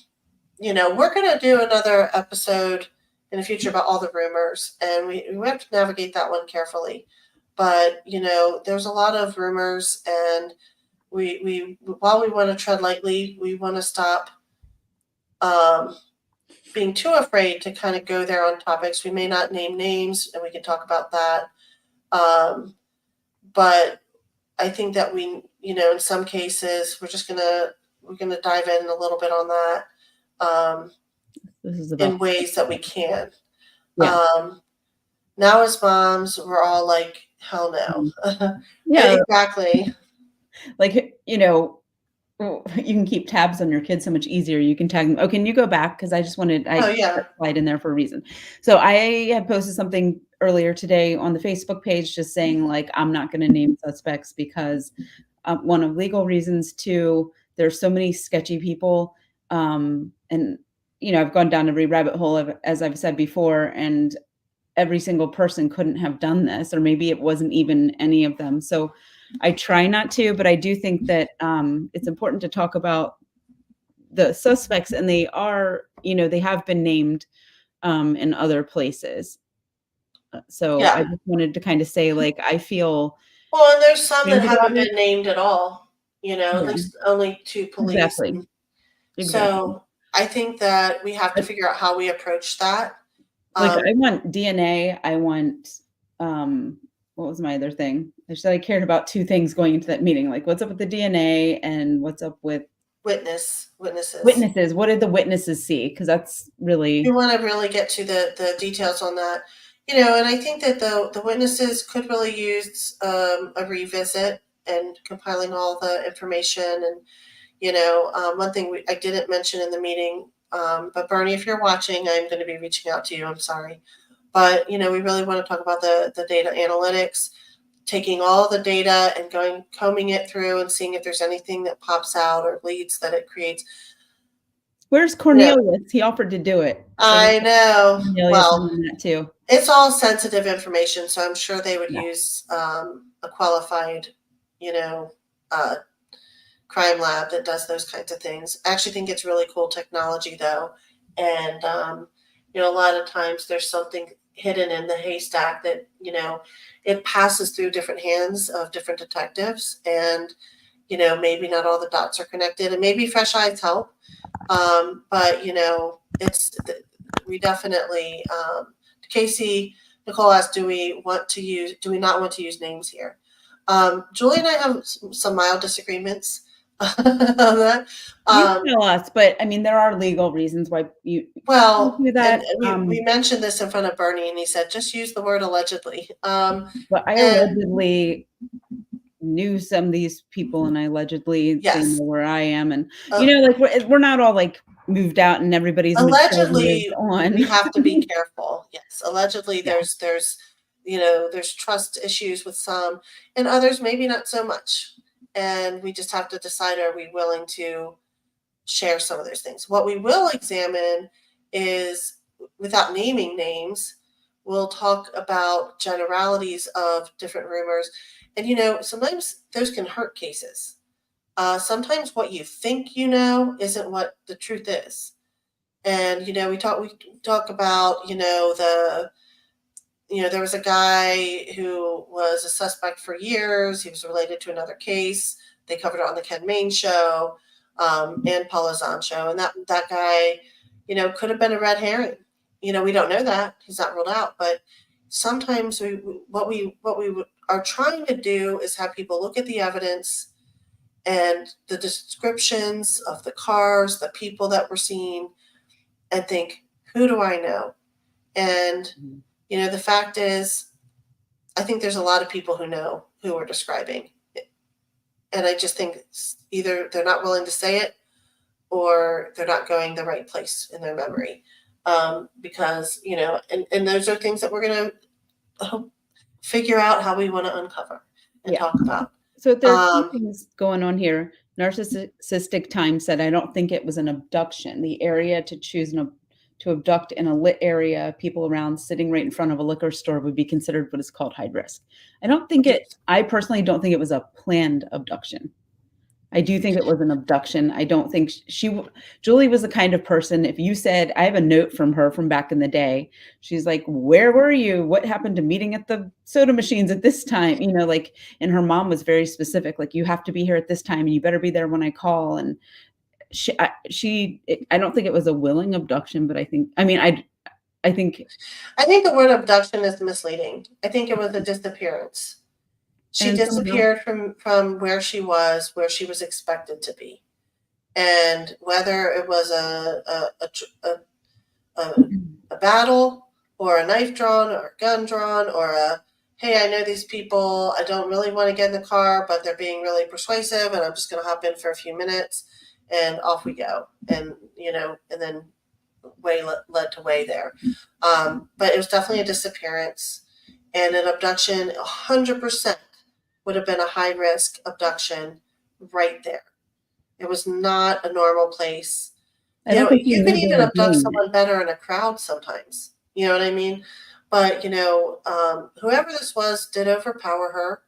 [SPEAKER 1] you know, we're going to do another episode in the future about all the rumors, and we have to navigate that one carefully. But, you know, there's a lot of rumors, and we while we want to tread lightly, we want to stop um, being too afraid to kind of go there on topics. We may not name names, and we can talk about that. But I think that we, you know, in some cases, we're gonna dive in a little bit on that.
[SPEAKER 2] this is about
[SPEAKER 1] In ways that we can.
[SPEAKER 2] Yeah.
[SPEAKER 1] Now as moms, we're all like, hell no.
[SPEAKER 2] yeah,
[SPEAKER 1] Exactly.
[SPEAKER 2] like you know, you can keep tabs on your kids so much easier. You can tag them. Oh, can you go back? Because I just wanted I
[SPEAKER 1] Oh yeah.
[SPEAKER 2] put that slide in there for a reason. So I had posted something earlier today on the Facebook page, just saying like I'm not going to name suspects because one of legal reasons. Two, there's so many sketchy people, and you know I've gone down every rabbit hole as I've said before, and every single person couldn't have done this, or maybe it wasn't even any of them. So I try not to, but I do think that it's important to talk about the suspects, and they are, you know, they have been named in other places. So
[SPEAKER 1] Yeah.
[SPEAKER 2] I just wanted to kind of say, like, I feel
[SPEAKER 1] Well, and there's some that
[SPEAKER 2] good
[SPEAKER 1] haven't
[SPEAKER 2] about it.
[SPEAKER 1] been named at all, you know, at
[SPEAKER 2] Yeah,
[SPEAKER 1] least only to police.
[SPEAKER 2] exactly. Exactly.
[SPEAKER 1] So I think that we have to figure out how we approach that.
[SPEAKER 2] Like I want DNA. I want what was my other thing? I said I cared about two things going into that meeting. Like what's up with the DNA and what's up with
[SPEAKER 1] witnesses.
[SPEAKER 2] witnesses. What did the witnesses see? Because that's really
[SPEAKER 1] We want to really get to the details on that. You know, and I think that the witnesses could really use a revisit and compiling all the information. And, one thing I didn't mention in the meeting, but Bernie, if you're watching, I'm going to be reaching out to you. I'm sorry. But, we really want to talk about the data analytics, taking all the data and combing it through and seeing if there's anything that pops out or leads that it creates.
[SPEAKER 2] Where's Cornelius? He offered to do it.
[SPEAKER 1] I know.
[SPEAKER 2] Cornelius
[SPEAKER 1] Well,
[SPEAKER 2] on that too.
[SPEAKER 1] it's all sensitive information, so I'm sure they would
[SPEAKER 2] Yeah.
[SPEAKER 1] use a qualified, crime lab that does those kinds of things. I actually think it's really cool technology, though, and a lot of times there's something hidden in the haystack that it passes through different hands of different detectives, and maybe not all the dots are connected, and maybe fresh eyes help. But we definitely. Casey, Nicole asked, do we not want to use names here? Julie and I have some mild disagreements on that.
[SPEAKER 2] You tell us, but I mean, there are legal reasons why you do that.
[SPEAKER 1] And we mentioned this in front of Bernie, and he said, just use the word allegedly.
[SPEAKER 2] But I allegedly knew some of these people, and I allegedly they know where I am, and like we're not all like moved out and everybody's
[SPEAKER 1] allegedly
[SPEAKER 2] on.
[SPEAKER 1] We have to be careful. Yes, allegedly there's trust issues with some, and others maybe not so much, and we just have to decide, are we willing to share some of those things? What we will examine is, without naming names, we'll talk about generalities of different rumors, and sometimes those can hurt cases. Sometimes what you think isn't what the truth is. And, we talk about, there was a guy who was a suspect for years. He was related to another case. They covered it on the Ken Main show, and Paula Zahn show. And that guy, could have been a red herring. We don't know that. He's not ruled out. But sometimes what we are trying to do is have people look at the evidence and the descriptions of the cars, the people that were seen, and think, who do I know? And, the fact is, I think there's a lot of people who are describing it. And I just think either they're not willing to say it, or they're not going the right place in their memory. Because, and those are things that we're going to figure out how we want to uncover and talk about.
[SPEAKER 2] So there's two things going on here. Narcissistic Time said, I don't think it was an abduction. The area to choose to abduct in a lit area, people around sitting right in front of a liquor store would be considered what is called high risk. I personally don't think it was a planned abduction. I do think it was an abduction. I don't think Julie was the kind of person, if you said, I have a note from her from back in the day. She's like, where were you? What happened to meeting at the soda machines at this time? And her mom was very specific, like, you have to be here at this time and you better be there when I call. And I don't think it was a willing abduction, but I think
[SPEAKER 1] the word abduction is misleading. I think it was a disappearance. She disappeared from where she was expected to be. And whether it was a battle, or a knife drawn, or a gun drawn, or hey, I know these people, I don't really want to get in the car, but they're being really persuasive, and I'm just going to hop in for a few minutes, and off we go. And, and then way led to way there. But it was definitely a disappearance, and an abduction, 100%. would have been a high-risk abduction right there. It was not a normal place. You can even abduct someone better in a crowd sometimes. You know what I mean? But, whoever this was did overpower her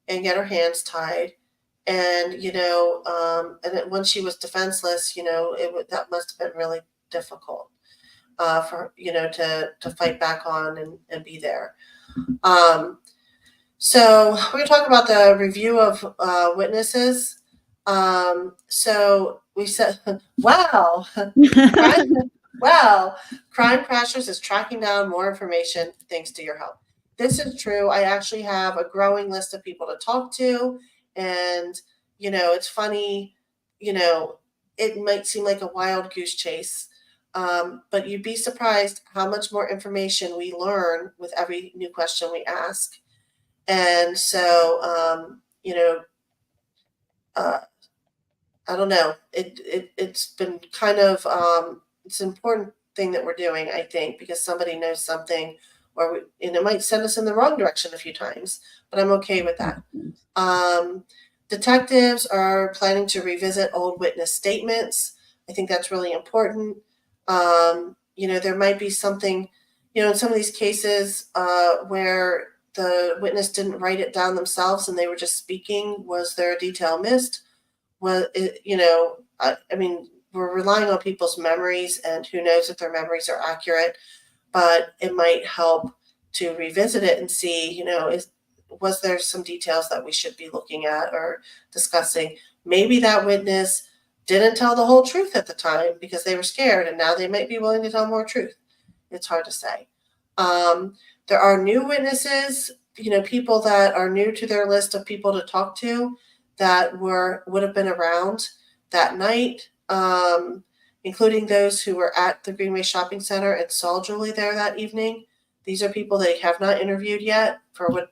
[SPEAKER 1] and get her hands tied. And, and then when she was defenseless, that must have been really difficult for, to fight back on and be there. So we're going to talk about the review of witnesses. So we said, wow, Crime Crashers is tracking down more information thanks to your help. This is true. I actually have a growing list of people to talk to. And, it's funny, it might seem like a wild goose chase. But you'd be surprised how much more information we learn with every new question we ask. And so, I don't know. It's been kind of it's an important thing that we're doing, I think, because somebody knows something, or and it might send us in the wrong direction a few times. But I'm okay with that. Detectives are planning to revisit old witness statements. I think that's really important. There might be something, in some of these cases where the witness didn't write it down themselves and they were just speaking. Was there a detail missed? I mean, we're relying on people's memories, and who knows if their memories are accurate, but it might help to revisit it and see, was there some details that we should be looking at or discussing? Maybe that witness didn't tell the whole truth at the time because they were scared, and now they might be willing to tell more truth. It's hard to say. There are new witnesses, people that are new to their list of people to talk to that would have been around that night, including those who were at the Greenway Shopping Center and saw Julie there that evening. These are people they have not interviewed yet for a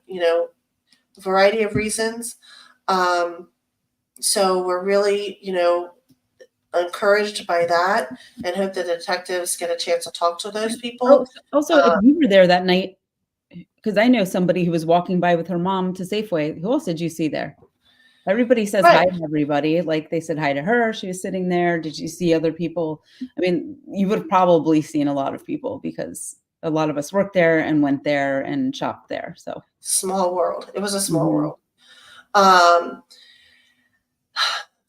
[SPEAKER 1] variety of reasons. So we're really, encouraged by that and hope the detectives get a chance to talk to those people.
[SPEAKER 2] Also, if you were there that night, because I know somebody who was walking by with her mom to Safeway. Who else did you see there? Everybody says hi to everybody. Like they said hi to her. She was sitting there. Did you see other people? I mean, you would have probably seen a lot of people because a lot of us worked there and went there and shopped there. So
[SPEAKER 1] small world. It was a small world.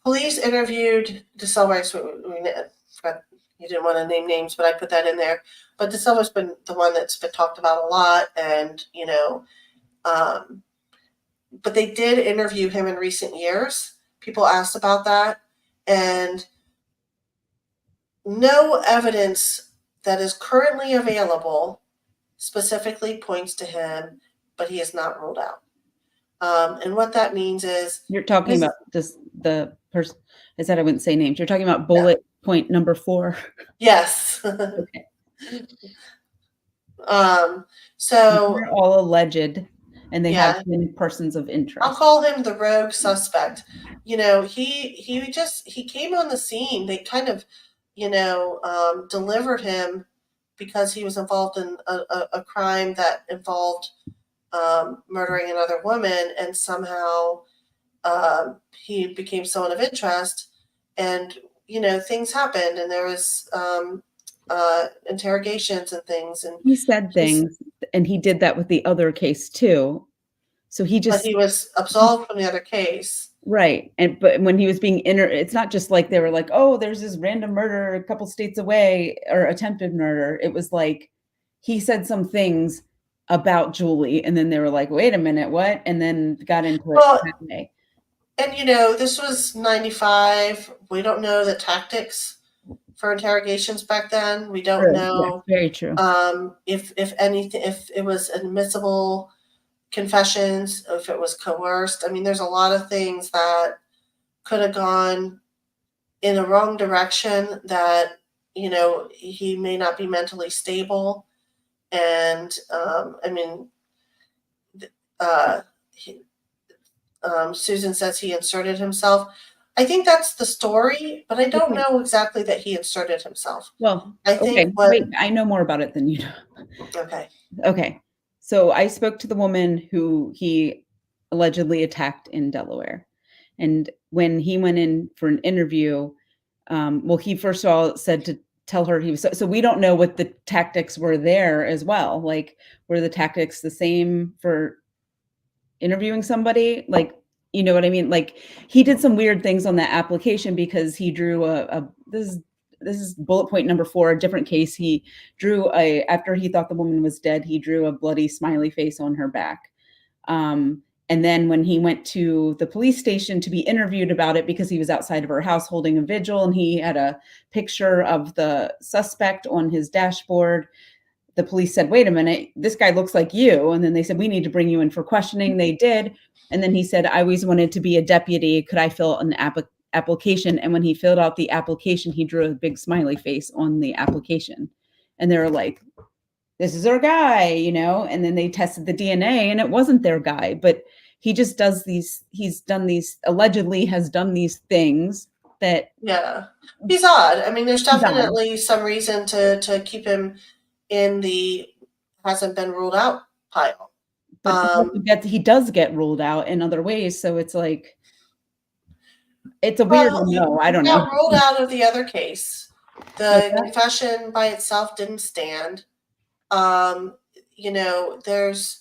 [SPEAKER 1] Police interviewed DeSilva's. You didn't want to name names, but I put that in there. But DeSilva's been the one that's been talked about a lot, and but they did interview him in recent years. People asked about that, and no evidence that is currently available specifically points to him, but he is not ruled out. And what that means is
[SPEAKER 2] you're talking about just the person. I said I wouldn't say names. You're talking about bullet point number 4.
[SPEAKER 1] Yes.
[SPEAKER 2] Okay.
[SPEAKER 1] So
[SPEAKER 2] they're all alleged, and they have been persons of interest.
[SPEAKER 1] I'll call him the rogue suspect. He came on the scene. They kind of, delivered him because he was involved in a crime that involved murdering another woman, and somehow he became someone of interest, and things happened, and there was interrogations and things, and
[SPEAKER 2] he said things, and he did that with the other case too. So but
[SPEAKER 1] he was absolved from the other case,
[SPEAKER 2] right? But when he was being it's not just like they were like, oh, there's this random murder a couple states away or attempted murder. It was like he said some things about Julie, and then they were like, wait a minute, what? And then got into it that way.
[SPEAKER 1] And this was 95. We don't know the tactics for interrogations back then. We don't know.
[SPEAKER 2] Yeah, very true.
[SPEAKER 1] If anything, if it was admissible confessions, if it was coerced. I mean, there's a lot of things that could have gone in the wrong direction. That he may not be mentally stable, and Susan says he inserted himself. I think that's the story, but I don't know exactly that he inserted himself.
[SPEAKER 2] Well, wait, I know more about it than you do. Okay. So I spoke to the woman who he allegedly attacked in Delaware. And when he went in for an interview, he first of all said to tell her he was, so we don't know what the tactics were there as well. Like, were the tactics the same for interviewing somebody? Like, you know what I mean? Like, he did some weird things on that application because he drew this is bullet point number 4, a different case. He drew after he thought the woman was dead, he drew a bloody smiley face on her back. And then when he went to the police station to be interviewed about it, because he was outside of her house holding a vigil, and he had a picture of the suspect on his dashboard, the police said, wait a minute, this guy looks like you. And then they said, we need to bring you in for questioning. They did. And then he said, I always wanted to be a deputy. Could I fill an application? And when he filled out the application, he drew a big smiley face on the application. And they were like, this is our guy, and then they tested the DNA and it wasn't their guy. But he just does these, allegedly has done these things that.
[SPEAKER 1] Yeah, he's odd. I mean, there's
[SPEAKER 2] odd.
[SPEAKER 1] definitely some reason to keep him in the hasn't been ruled out pile.
[SPEAKER 2] But he does get ruled out in other ways. So it's like, it's a weird no. I don't know.
[SPEAKER 1] Got ruled out of the other case. The confession by itself didn't stand. You know, there's,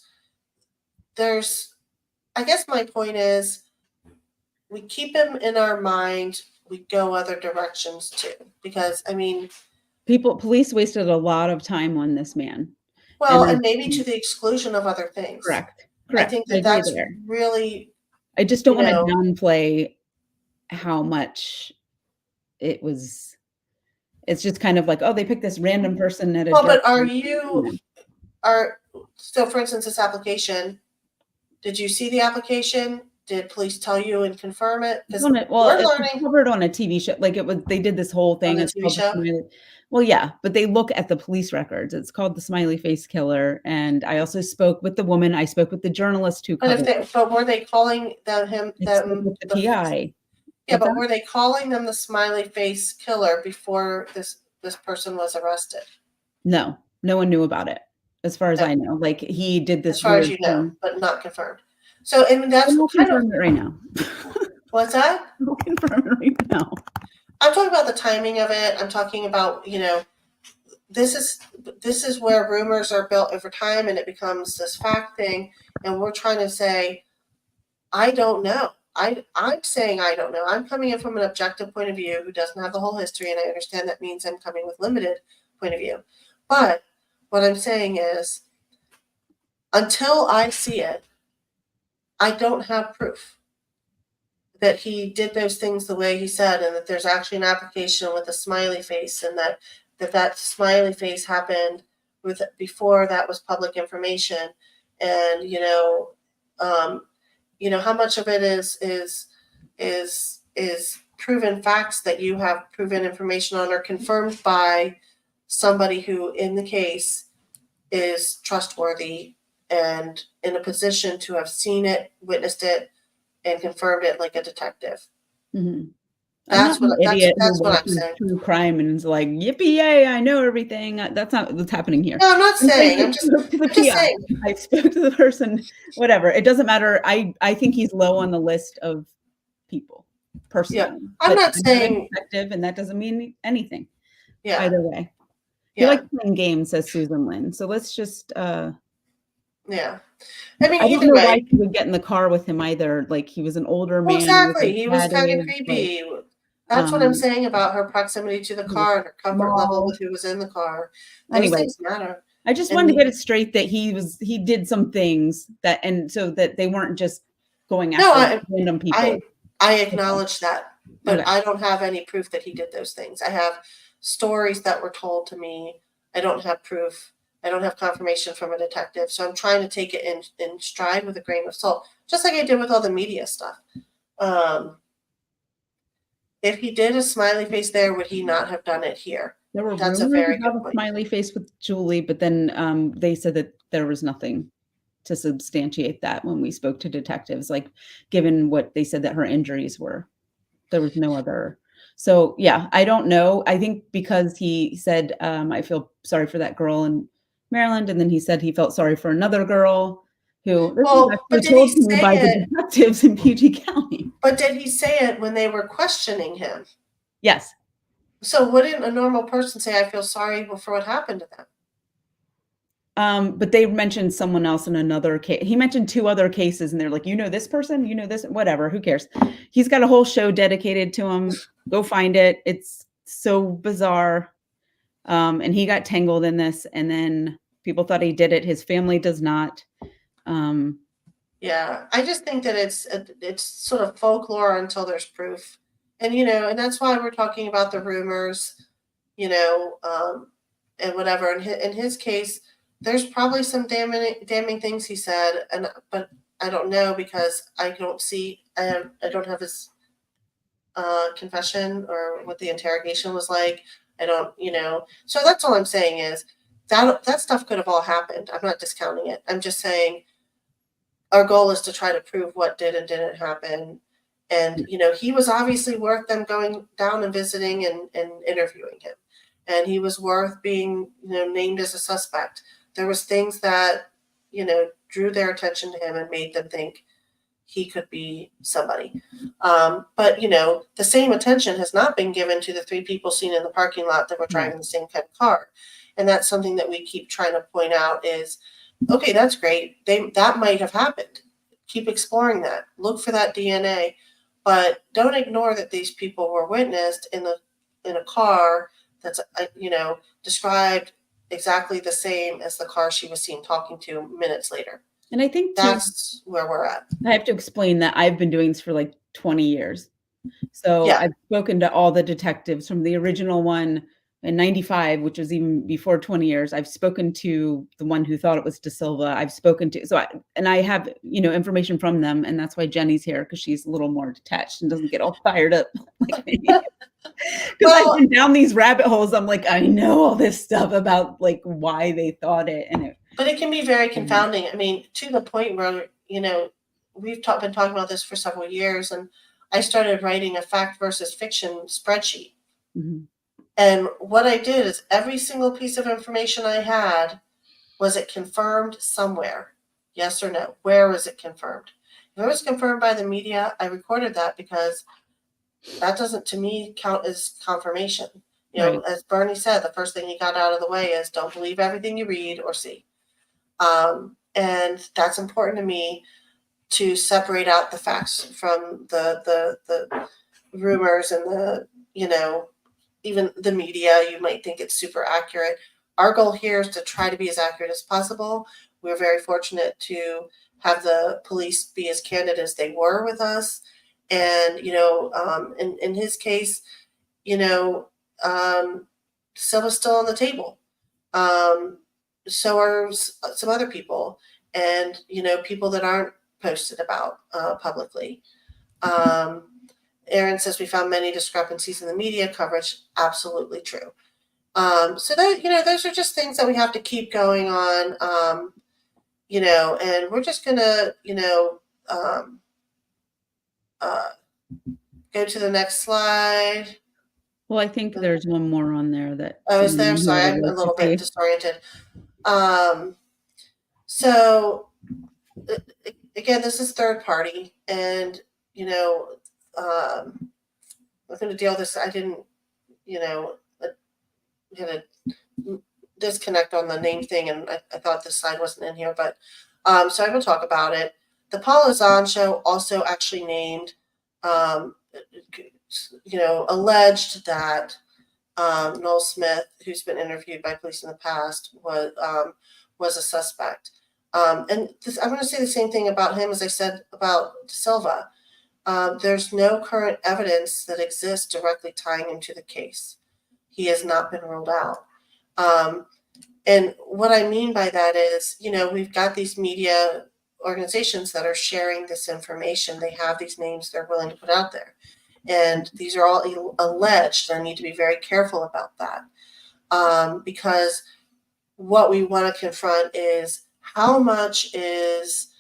[SPEAKER 1] I guess my point is, we keep him in our mind. We go other directions too, because I mean,
[SPEAKER 2] police wasted a lot of time on this man.
[SPEAKER 1] Well, and maybe to the exclusion of other things.
[SPEAKER 2] Correct.
[SPEAKER 1] I think that's really.
[SPEAKER 2] I just don't want to downplay how much it was. It's just kind of like, oh, they picked this random person at a.
[SPEAKER 1] Well, but so for instance, this application, did you see the application? Did police tell you and confirm it?
[SPEAKER 2] Well, it was covered on a TV show. Like they did this whole thing.
[SPEAKER 1] On the TV show?
[SPEAKER 2] Well, yeah, but they look at the police records. It's called The Smiley Face Killer. And I also spoke with the woman. I spoke with the journalist who covered it.
[SPEAKER 1] But were they calling them
[SPEAKER 2] the PI?
[SPEAKER 1] Yeah, but were they calling them the Smiley Face Killer before this person was arrested?
[SPEAKER 2] No, no one knew about it, as far as I know. Like he did this.
[SPEAKER 1] As far as you know, but not confirmed. So, I mean, that's
[SPEAKER 2] confirm it right now.
[SPEAKER 1] What's that?
[SPEAKER 2] I'll confirm it right now.
[SPEAKER 1] I'm talking about the timing of it. I'm talking about, you know, this is where rumors are built over time and it becomes this fact thing. And we're trying to say, I don't know. I'm saying I don't know. I'm coming in from an objective point of view who doesn't have the whole history. And I understand that means I'm coming with limited point of view. But what I'm saying is, until I see it, I don't have proof that he did those things the way he said, and that there's actually an application with a smiley face, and that smiley face happened before that was public information. And you know how much of it is proven facts that you have proven information on or confirmed by somebody who in the case is trustworthy and in a position to have seen it, witnessed it, and confirmed it like a detective.
[SPEAKER 2] Mm-hmm.
[SPEAKER 1] That's what I'm saying.
[SPEAKER 2] True crime and it's like, yippee yay, I know everything. That's not what's happening here.
[SPEAKER 1] No, I'm not saying. I'm just saying.
[SPEAKER 2] I spoke to the person, whatever. It doesn't matter. I think he's low on the list of people, personally.
[SPEAKER 1] Yeah. I'm not saying
[SPEAKER 2] detective, and that doesn't mean anything.
[SPEAKER 1] Yeah.
[SPEAKER 2] Either way.
[SPEAKER 1] Yeah.
[SPEAKER 2] You like playing games, says Susan Lynn. So let's just
[SPEAKER 1] yeah. I mean,
[SPEAKER 2] I
[SPEAKER 1] either
[SPEAKER 2] don't know
[SPEAKER 1] way,
[SPEAKER 2] why he would get in the car with him either. Like he was an older man.
[SPEAKER 1] Exactly. He was kind of creepy. That's what I'm saying about her proximity to the car and her comfort level with who was in the car. Those things matter.
[SPEAKER 2] I just wanted to get it straight that he did some things that, and so that they weren't just going after random people.
[SPEAKER 1] I acknowledge that, but I don't have any proof that he did those things. I have stories that were told to me. I don't have proof. I don't have confirmation from a detective. So I'm trying to take it in stride with a grain of salt, just like I did with all the media stuff. If he did a smiley face there, would he not have done it here? That's a very good point.
[SPEAKER 2] Smiley face with Julie, but then they said that there was nothing to substantiate that when we spoke to detectives, like given what they said that her injuries were. There was no other. So yeah, I don't know. I think because he said, I feel sorry for that girl in Maryland, and then he said he felt sorry for another girl who
[SPEAKER 1] but did
[SPEAKER 2] told
[SPEAKER 1] he
[SPEAKER 2] me by the detectives in PG County.
[SPEAKER 1] But did he say it when they were questioning him?
[SPEAKER 2] Yes.
[SPEAKER 1] So wouldn't a normal person say, I feel sorry for what happened to them?
[SPEAKER 2] But they mentioned someone else in another case. He mentioned 2 other cases, and they're like, this person, this, whatever, who cares? He's got a whole show dedicated to him. Go find it. It's so bizarre. And he got tangled in this, and then people thought he did it. His family does not.
[SPEAKER 1] Yeah, I just think that it's sort of folklore until there's proof. And, and that's why we're talking about the rumors, and whatever. In his case, there's probably some damning things he said, but I don't know because I don't have his confession or what the interrogation was like. I don't, so that's all I'm saying is that stuff could have all happened. I'm not discounting it. I'm just saying our goal is to try to prove what did and didn't happen. And, he was obviously worth them going down and visiting and interviewing him. And he was worth being, named as a suspect. There was things that, drew their attention to him and made them think he could be somebody. But, the same attention has not been given to the 3 people seen in the parking lot that were driving the same kind of car. And that's something that we keep trying to point out is, okay, that's great. That might have happened. Keep exploring that. Look for that DNA. But don't ignore that these people were witnessed in a car that's, described exactly the same as the car she was seen talking to minutes later.
[SPEAKER 2] And I think
[SPEAKER 1] that's where we're at.
[SPEAKER 2] I have to explain that I've been doing this for like 20 years. So
[SPEAKER 1] Yeah.
[SPEAKER 2] I've spoken to all the detectives from the original one in 95, which was even before 20 years. I've spoken to the one who thought it was Da Silva. I've spoken to, I have, information from them. And that's why Jenny's here, because she's a little more detached and doesn't get all fired up like me. Because I've been down these rabbit holes. I'm like, I know all this stuff about like why they thought it.
[SPEAKER 1] But it can be very confounding. I mean, to the point where, we've been talking about this for several years, and I started writing a fact versus fiction spreadsheet.
[SPEAKER 2] Mm-hmm.
[SPEAKER 1] And what I did is every single piece of information I had, was it confirmed somewhere? Yes or no? Where was it confirmed? If it was confirmed by the media, I recorded that because that doesn't, to me, count as confirmation.
[SPEAKER 2] Right.
[SPEAKER 1] As Bernie said, the first thing he got out of the way is don't believe everything you read or see. And that's important to me, to separate out the facts from the rumors and the, even the media. You might think it's super accurate. Our goal here is to try to be as accurate as possible. We're very fortunate to have the police be as candid as they were with us. And, in his case, Silva's still on the table. So are some other people, and, people that aren't posted about publicly. Aaron says we found many discrepancies in the media coverage. Absolutely true. So that, those are just things that we have to keep going on, and we're just gonna, go to the next slide.
[SPEAKER 2] Well, I think there's one more on there that.
[SPEAKER 1] Oh, is there? Sorry, I'm a little bit disoriented. So again, this is third party, and I'm going to deal with this. I didn't, had a disconnect on the name thing, and I thought this slide wasn't in here, but so I will talk about it. The Paula Zahn show also actually named, alleged that Noel Smith, who's been interviewed by police in the past, was a suspect. And I'm going to say the same thing about him as I said about Da Silva. There's no current evidence that exists directly tying him to the case. He has not been ruled out. And what I mean by that is, we've got these media organizations that are sharing this information. They have these names they're willing to put out there. And these are all alleged. I need to be very careful about that. Because what we want to confront is how much is,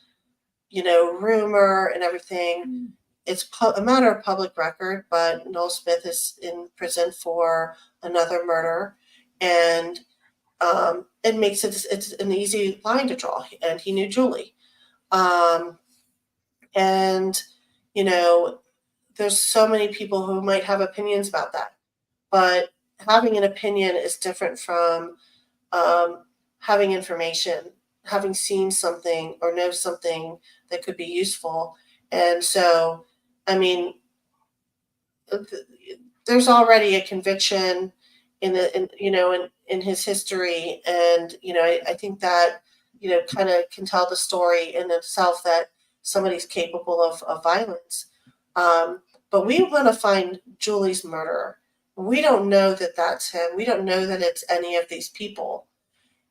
[SPEAKER 1] rumor and everything. It's a matter of public record, but Noel Smith is in prison for another murder, and it makes it's an easy line to draw. And he knew Julie, and there's so many people who might have opinions about that, but having an opinion is different from having information, having seen something or know something that could be useful. And so, I mean, there's already a conviction in his history, and I think that kind of can tell the story in itself that somebody's capable of violence. But we want to find Julie's murderer. We don't know that that's him. We don't know that it's any of these people.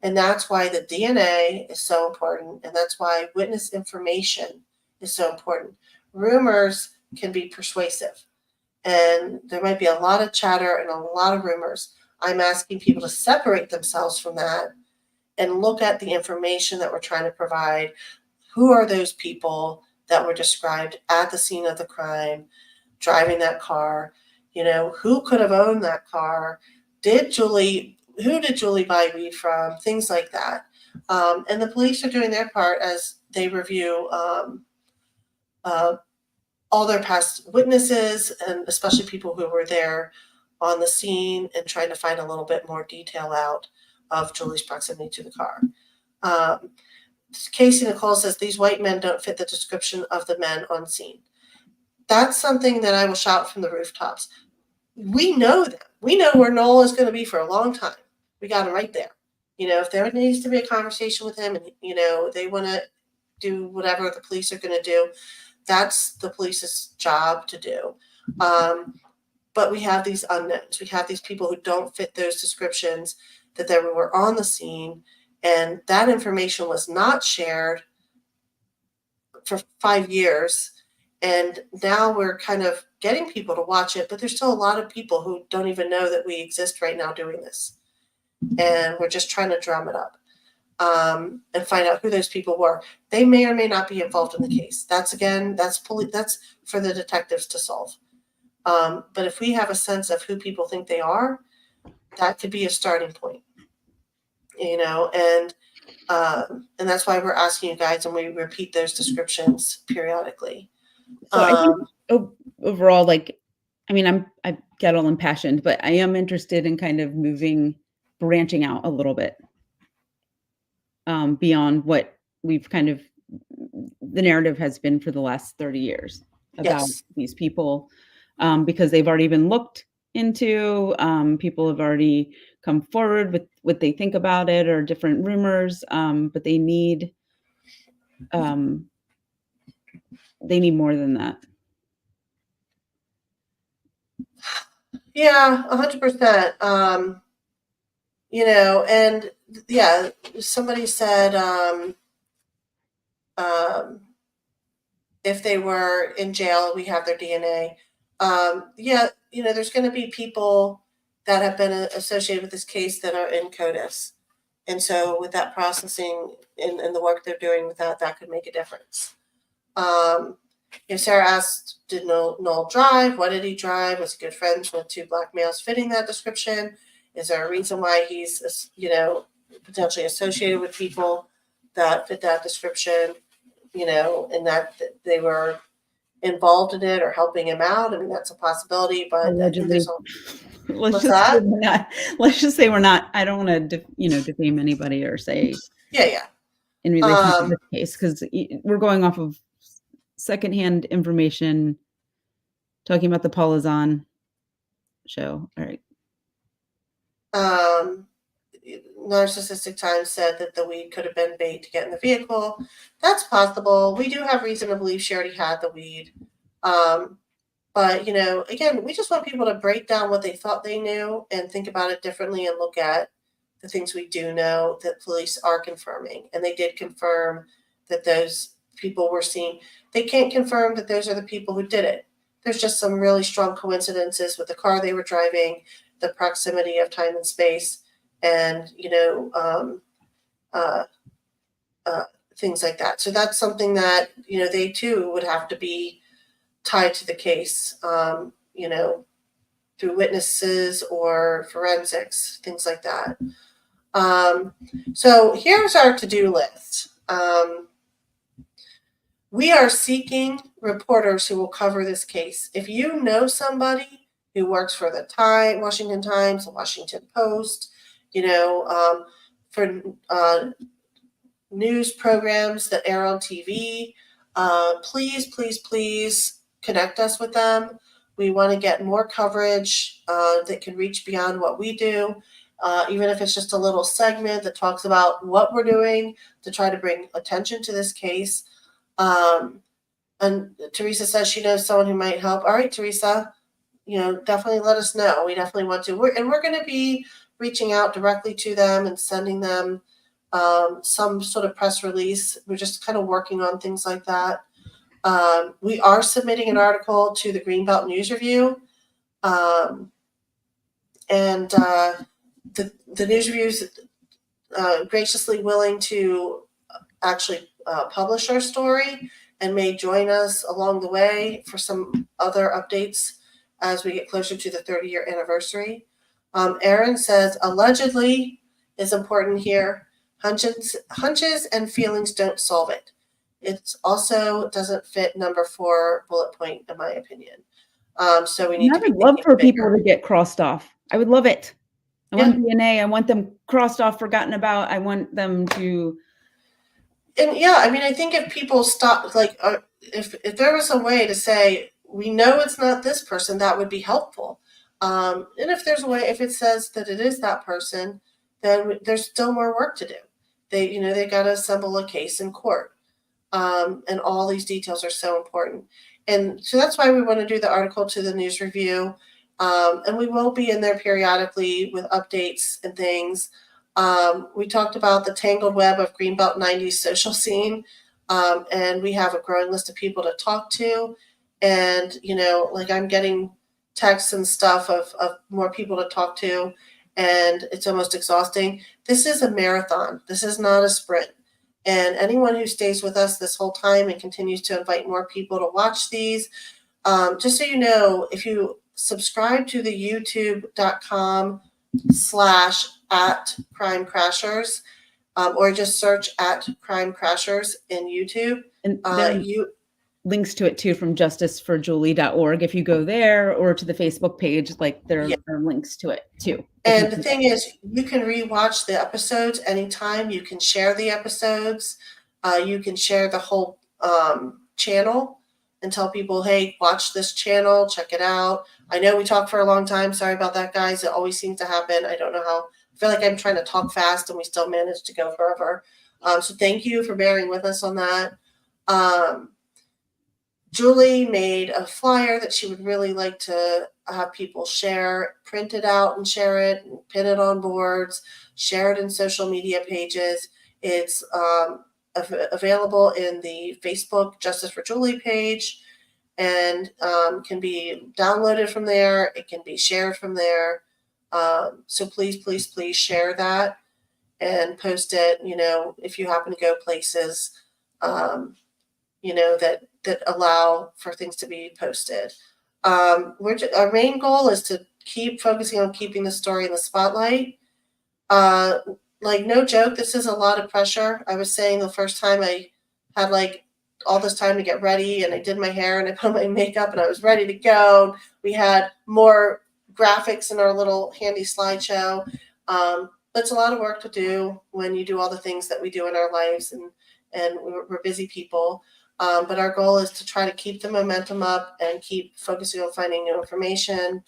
[SPEAKER 1] And that's why the DNA is so important. And that's why witness information is so important. Rumors can be persuasive. And there might be a lot of chatter and a lot of rumors. I'm asking people to separate themselves from that and look at the information that we're trying to provide. who are those people that were described at the scene of the crime, driving that car? You know, who could have owned that car? Who did Julie buy weed from? Things like that. And the police are doing their part as they review all their past witnesses, and especially people who were there on the scene, and trying to find a little bit more detail out of Julie's proximity to the car. Casey Nicole says these white men don't fit the description of the men on scene. That's something that I will shout from the rooftops. We know them. We know where Noel is going to be for a long time. We got him right there. You know, if there needs to be a conversation with him and, you know, they want to do whatever the police are going to do, that's the police's job to do. But we have these unknowns. We have these people who don't fit those descriptions, that they were on the scene, and that information was not shared for 5 years. And now we're kind of getting people to watch it, but there's still a lot of people who don't even know that we exist right now doing this. And we're just trying to drum it up and find out who those people were. They may or may not be involved in the case. That's for the detectives to solve. But if we have a sense of who people think they are, that could be a starting point, you know, and that's why we're asking you guys, and we repeat those descriptions periodically.
[SPEAKER 2] So I think overall, like, I mean, I get all impassioned, but I am interested in kind of branching out a little bit beyond what we've kind of, the narrative has been for the last 30 years about these people, because they've already been looked into. People have already come forward with what they think about it or different rumors, but they need more than that.
[SPEAKER 1] Yeah, 100%. You know, and yeah, somebody said if they were in jail, we have their DNA. Yeah, you know, there's going to be people that have been associated with this case that are in CODIS. And so with that processing and the work they're doing with that could make a difference. If Sarah asked, did Noel drive? What did he drive? Was he good friends with 2 black males fitting that description? Is there a reason why he's, you know, potentially associated with people that fit that description, you know, and that they were involved in it or helping him out? I mean, that's a possibility, but
[SPEAKER 2] Allegedly. Let's just say we're not. I don't want to, defame anybody or say.
[SPEAKER 1] Yeah.
[SPEAKER 2] In relation to this case, because we're going off of secondhand information, talking about the Paula Zahn show. All right.
[SPEAKER 1] Narcissistic Times said that the weed could have been bait to get in the vehicle. That's possible. We do have reason to believe she already had the weed. But, you know, again, we just want people to break down what they thought they knew and think about it differently and look at the things we do know that police are confirming. And they did confirm that those people were seen. They can't confirm that those are the people who did it. There's just some really strong coincidences with the car they were driving, the proximity of time and space, and, you know, things like that. So that's something that, you know, they too would have to be tied to the case, you know, through witnesses or forensics, things like that. So here's our to-do list. We are seeking reporters who will cover this case. If you know somebody who works for the Washington Times, the Washington Post, you know, for news programs that air on TV, please connect us with them. We want to get more coverage that can reach beyond what we do, even if it's just a little segment that talks about what we're doing to try to bring attention to this case. And Teresa says she knows someone who might help. All right, Teresa, you know, definitely let us know. We definitely want to. We're going to be reaching out directly to them and sending them some sort of press release. We're just kind of working on things like that. We are submitting an article to the Greenbelt News Review. And the News Review is graciously willing to actually publish our story and may join us along the way for some other updates as we get closer to the 30-year anniversary. Aaron says, allegedly is important here. Hunches and feelings don't solve it. It also doesn't fit number 4 bullet point, in my opinion. So we need
[SPEAKER 2] I
[SPEAKER 1] to be
[SPEAKER 2] would love
[SPEAKER 1] thinking
[SPEAKER 2] for
[SPEAKER 1] bigger.
[SPEAKER 2] people to get crossed off. I would love it. I
[SPEAKER 1] Yeah.
[SPEAKER 2] want DNA. I want them crossed off, forgotten about. I want them to.
[SPEAKER 1] And yeah, I mean, I think if people stop, like, if there was a way to say, we know it's not this person, that would be helpful. And if there's a way, if it says that it is that person, then there's still more work to do. They got to assemble a case in court. And all these details are so important. And so that's why we want to do the article to the News Review. And we will be in there periodically with updates and things. We talked about the tangled web of Greenbelt 90s social scene. And we have a growing list of people to talk to. And, like I'm getting texts and stuff of more people to talk to. And it's almost exhausting. This is a marathon. This is not a sprint. And anyone who stays with us this whole time and continues to invite more people to watch these, just so you know, if you subscribe to the youtube.com/@crimecrashers, or just search @crimecrashers in YouTube,
[SPEAKER 2] And there are links to it too from justiceforjulie.org. If you go there, or to the Facebook page, like there are links to it too.
[SPEAKER 1] And the thing is, you can rewatch the episodes anytime. You can share the episodes. You can share the whole channel and tell people, hey, watch this channel, check it out. I know we talked for a long time. Sorry about that, guys. It always seems to happen. I don't know how. I feel like I'm trying to talk fast and we still manage to go forever. So thank you for bearing with us on that. Julie made a flyer that she would really like to have people share, print it out and share it, and pin it on boards, share it in social media pages. It's available in the Facebook Justice for Julie page, and can be downloaded from there. It can be shared from there. So please, please, please share that and post it, if you happen to go places, that allow for things to be posted. Our main goal is to keep focusing on keeping the story in the spotlight. Like, no joke, this is a lot of pressure. I was saying the first time I had all this time to get ready, and I did my hair and I put on my makeup and I was ready to go. We had more graphics in our little handy slideshow. But it's a lot of work to do when you do all the things that we do in our lives, and we're busy people. But our goal is to try to keep the momentum up and keep focusing on finding new information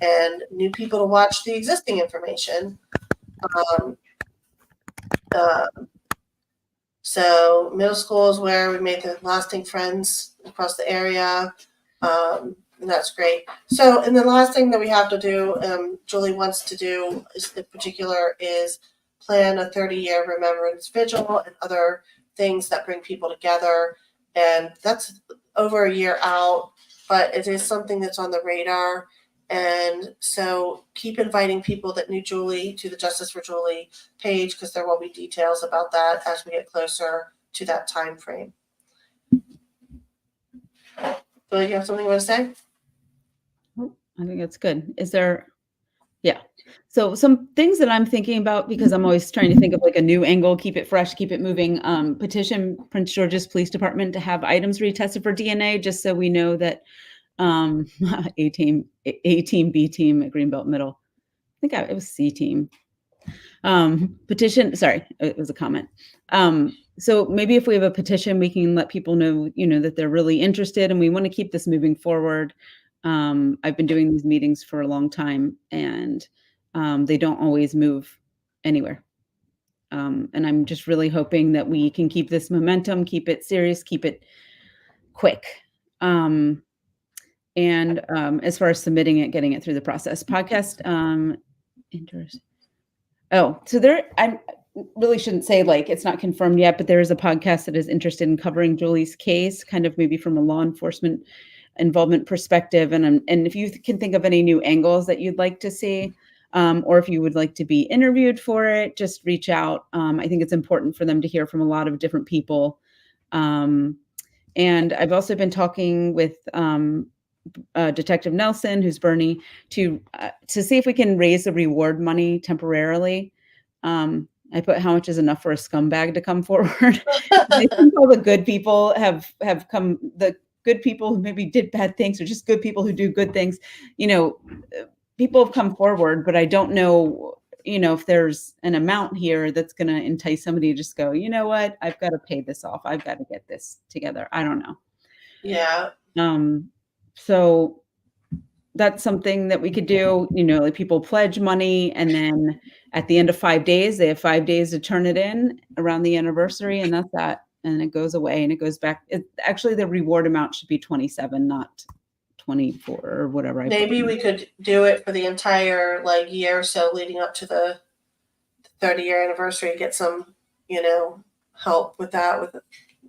[SPEAKER 1] and new people to watch the existing information. So middle school is where we made the lasting friends across the area. And that's great. So, and the last thing that we have to do, Julie wants to do in particular, is plan a 30-year remembrance vigil and other things that bring people together. And that's over a year out, but it is something that's on the radar. And so keep inviting people that knew Julie to the Justice for Julie page, because there will be details about that as we get closer to that time frame. Julie, you have something you want to say?
[SPEAKER 2] I think that's good. Yeah. So some things that I'm thinking about, because I'm always trying to think of a new angle, keep it fresh, keep it moving. Petition Prince George's Police Department to have items retested for DNA, just so we know that A team, B team at Greenbelt Middle. I think it was C team. Petition, sorry, it was a comment. So maybe if we have a petition, we can let people know, that they're really interested and we want to keep this moving forward. I've been doing these meetings for a long time, and they don't always move anywhere. And I'm just really hoping that we can keep this momentum, keep it serious, keep it quick. And as far as submitting it, getting it through the process, podcast, interesting. Oh, so I really shouldn't say it's not confirmed yet, but there is a podcast that is interested in covering Julie's case, kind of maybe from a law enforcement involvement perspective. And if you can think of any new angles that you'd like to see, or if you would like to be interviewed for it, just reach out. I think it's important for them to hear from a lot of different people, And I've also been talking with Detective Nelson, who's Bernie, to see if we can raise the reward money temporarily. I put how much is enough for a scumbag to come forward. I think all the good people have come. The good people who maybe did bad things, or just good people who do good things. People have come forward, but I don't know. If there's an amount here that's going to entice somebody to just go, you know what, I've got to pay this off. I've got to get this together. I don't know.
[SPEAKER 1] Yeah.
[SPEAKER 2] So that's something that we could do, like people pledge money, and then at the end of 5 days, they have 5 days to turn it in around the anniversary, and that's that. And it goes away and it goes back. Actually, the reward amount should be 27, not 24 or whatever.
[SPEAKER 1] Maybe we could do it for the entire year or so leading up to the 30-year anniversary, get some, help with that. With it.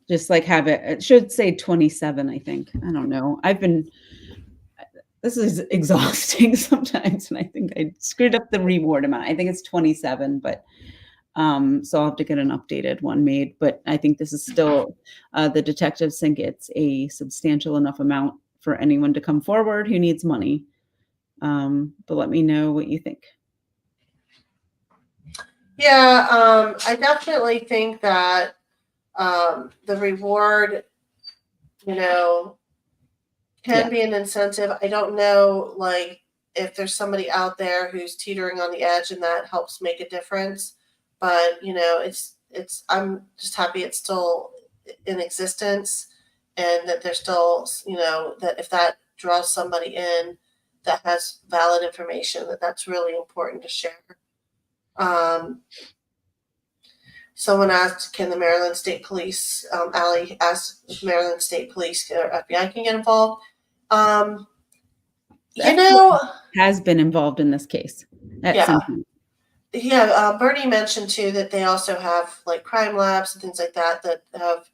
[SPEAKER 2] Just have it should say 27, I think. I don't know. This is exhausting sometimes, and I think I screwed up the reward amount. I think it's 27, but so I'll have to get an updated one made. But I think this is still, the detectives think it's a substantial enough amount for anyone to come forward who needs money. But let me know what you think.
[SPEAKER 1] Yeah, I definitely think that the reward, can be an incentive. I don't know, if there's somebody out there who's teetering on the edge and that helps make a difference. But, I'm just happy it's still in existence, and that there's still, that if that draws somebody in that has valid information, that's really important to share. Someone asked, can the Maryland State Police, Allie asked if Maryland State Police or FBI can get involved.
[SPEAKER 2] Has been involved in this case at some point.
[SPEAKER 1] Yeah, Bernie mentioned too that they also have crime labs and things like that have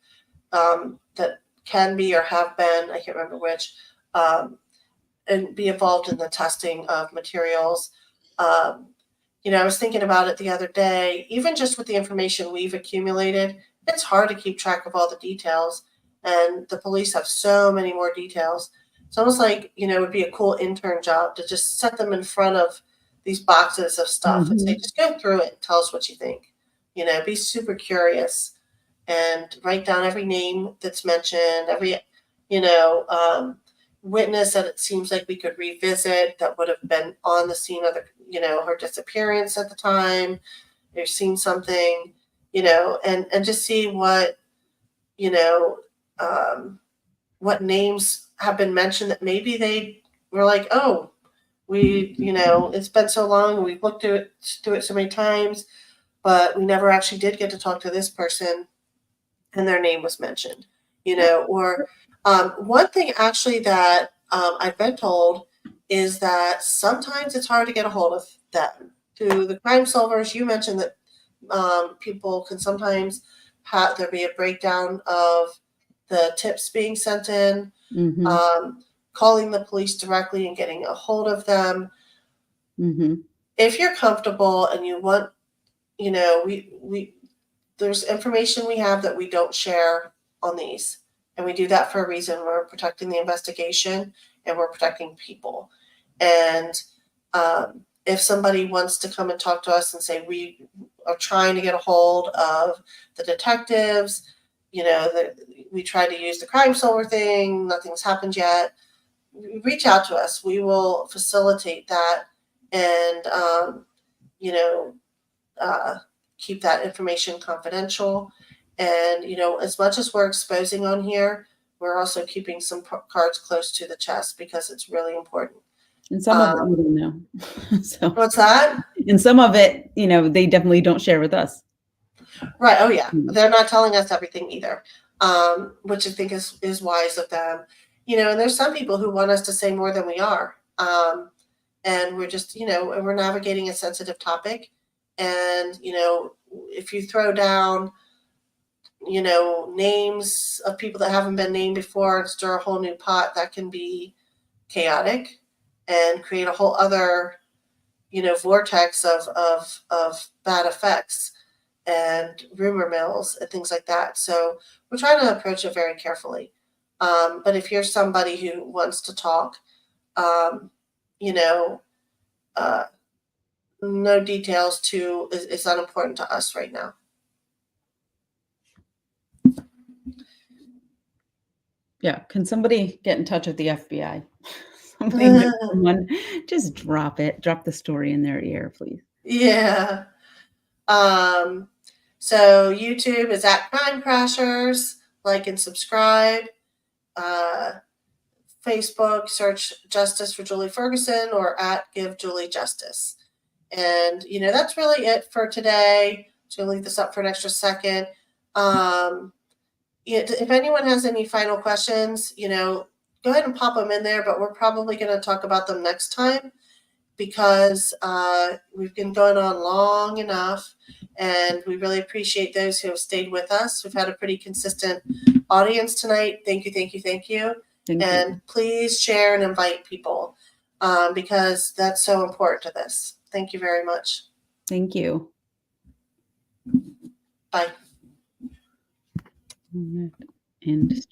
[SPEAKER 1] that can be or have been, I can't remember which, and be involved in the testing of materials. I was thinking about it the other day, even just with the information we've accumulated, it's hard to keep track of all the details, and the police have so many more details. It's almost like, it would be a cool intern job to just set them in front of these boxes of stuff and say, just go through it and tell us what you think. Be super curious and write down every name that's mentioned, every, witness that it seems like we could revisit that would have been on the scene of her disappearance at the time. They've seen something, and just see what, what names have been mentioned that maybe they were like, oh, we, it's been so long, we've looked through it so many times, but we never actually did get to talk to this person, and their name was mentioned, or one thing actually that I've been told is that sometimes it's hard to get a hold of them. To the crime solvers, you mentioned that people can sometimes there be a breakdown of the tips being sent in, calling the police directly and getting a hold of them. If you're comfortable and you want, we there's information we have that we don't share on these. And we do that for a reason. We're protecting the investigation and we're protecting people. And if somebody wants to come and talk to us and say, we are trying to get a hold of the detectives, we tried to use the crime solver thing, nothing's happened yet, reach out to us. We will facilitate that and, keep that information confidential. And, as much as we're exposing on here, we're also keeping some cards close to the chest because it's really important.
[SPEAKER 2] And some of it we don't know. So
[SPEAKER 1] what's that?
[SPEAKER 2] And some of it, they definitely don't share with us.
[SPEAKER 1] Right. Oh, yeah. They're not telling us everything either, which I think is wise of them. And there's some people who want us to say more than we are. And we're just, we're navigating a sensitive topic. And, if you throw down, names of people that haven't been named before and stir a whole new pot, that can be chaotic and create a whole other, vortex of bad effects. and rumor mills and things like that. So we're trying to approach it very carefully. But if you're somebody who wants to talk, you know, no details is unimportant to us right now.
[SPEAKER 2] Yeah. Can somebody get in touch with the FBI? Someone just drop the story in their ear, please.
[SPEAKER 1] Yeah. So YouTube is at Crime Crashers. Like and subscribe. Facebook, search Justice for Julie Ferguson or at Give Julie Justice. And, that's really it for today. So leave this up for an extra second. If anyone has any final questions, go ahead and pop them in there, but we're probably going to talk about them next time because we've been going on long enough, and we really appreciate those who have stayed with us. We've had a pretty consistent audience tonight. Thank you, thank you, thank you.
[SPEAKER 2] Thank
[SPEAKER 1] And
[SPEAKER 2] you.
[SPEAKER 1] please share and invite people because that's so important to this. Thank you very much.
[SPEAKER 2] Thank you.
[SPEAKER 1] Bye.
[SPEAKER 2] And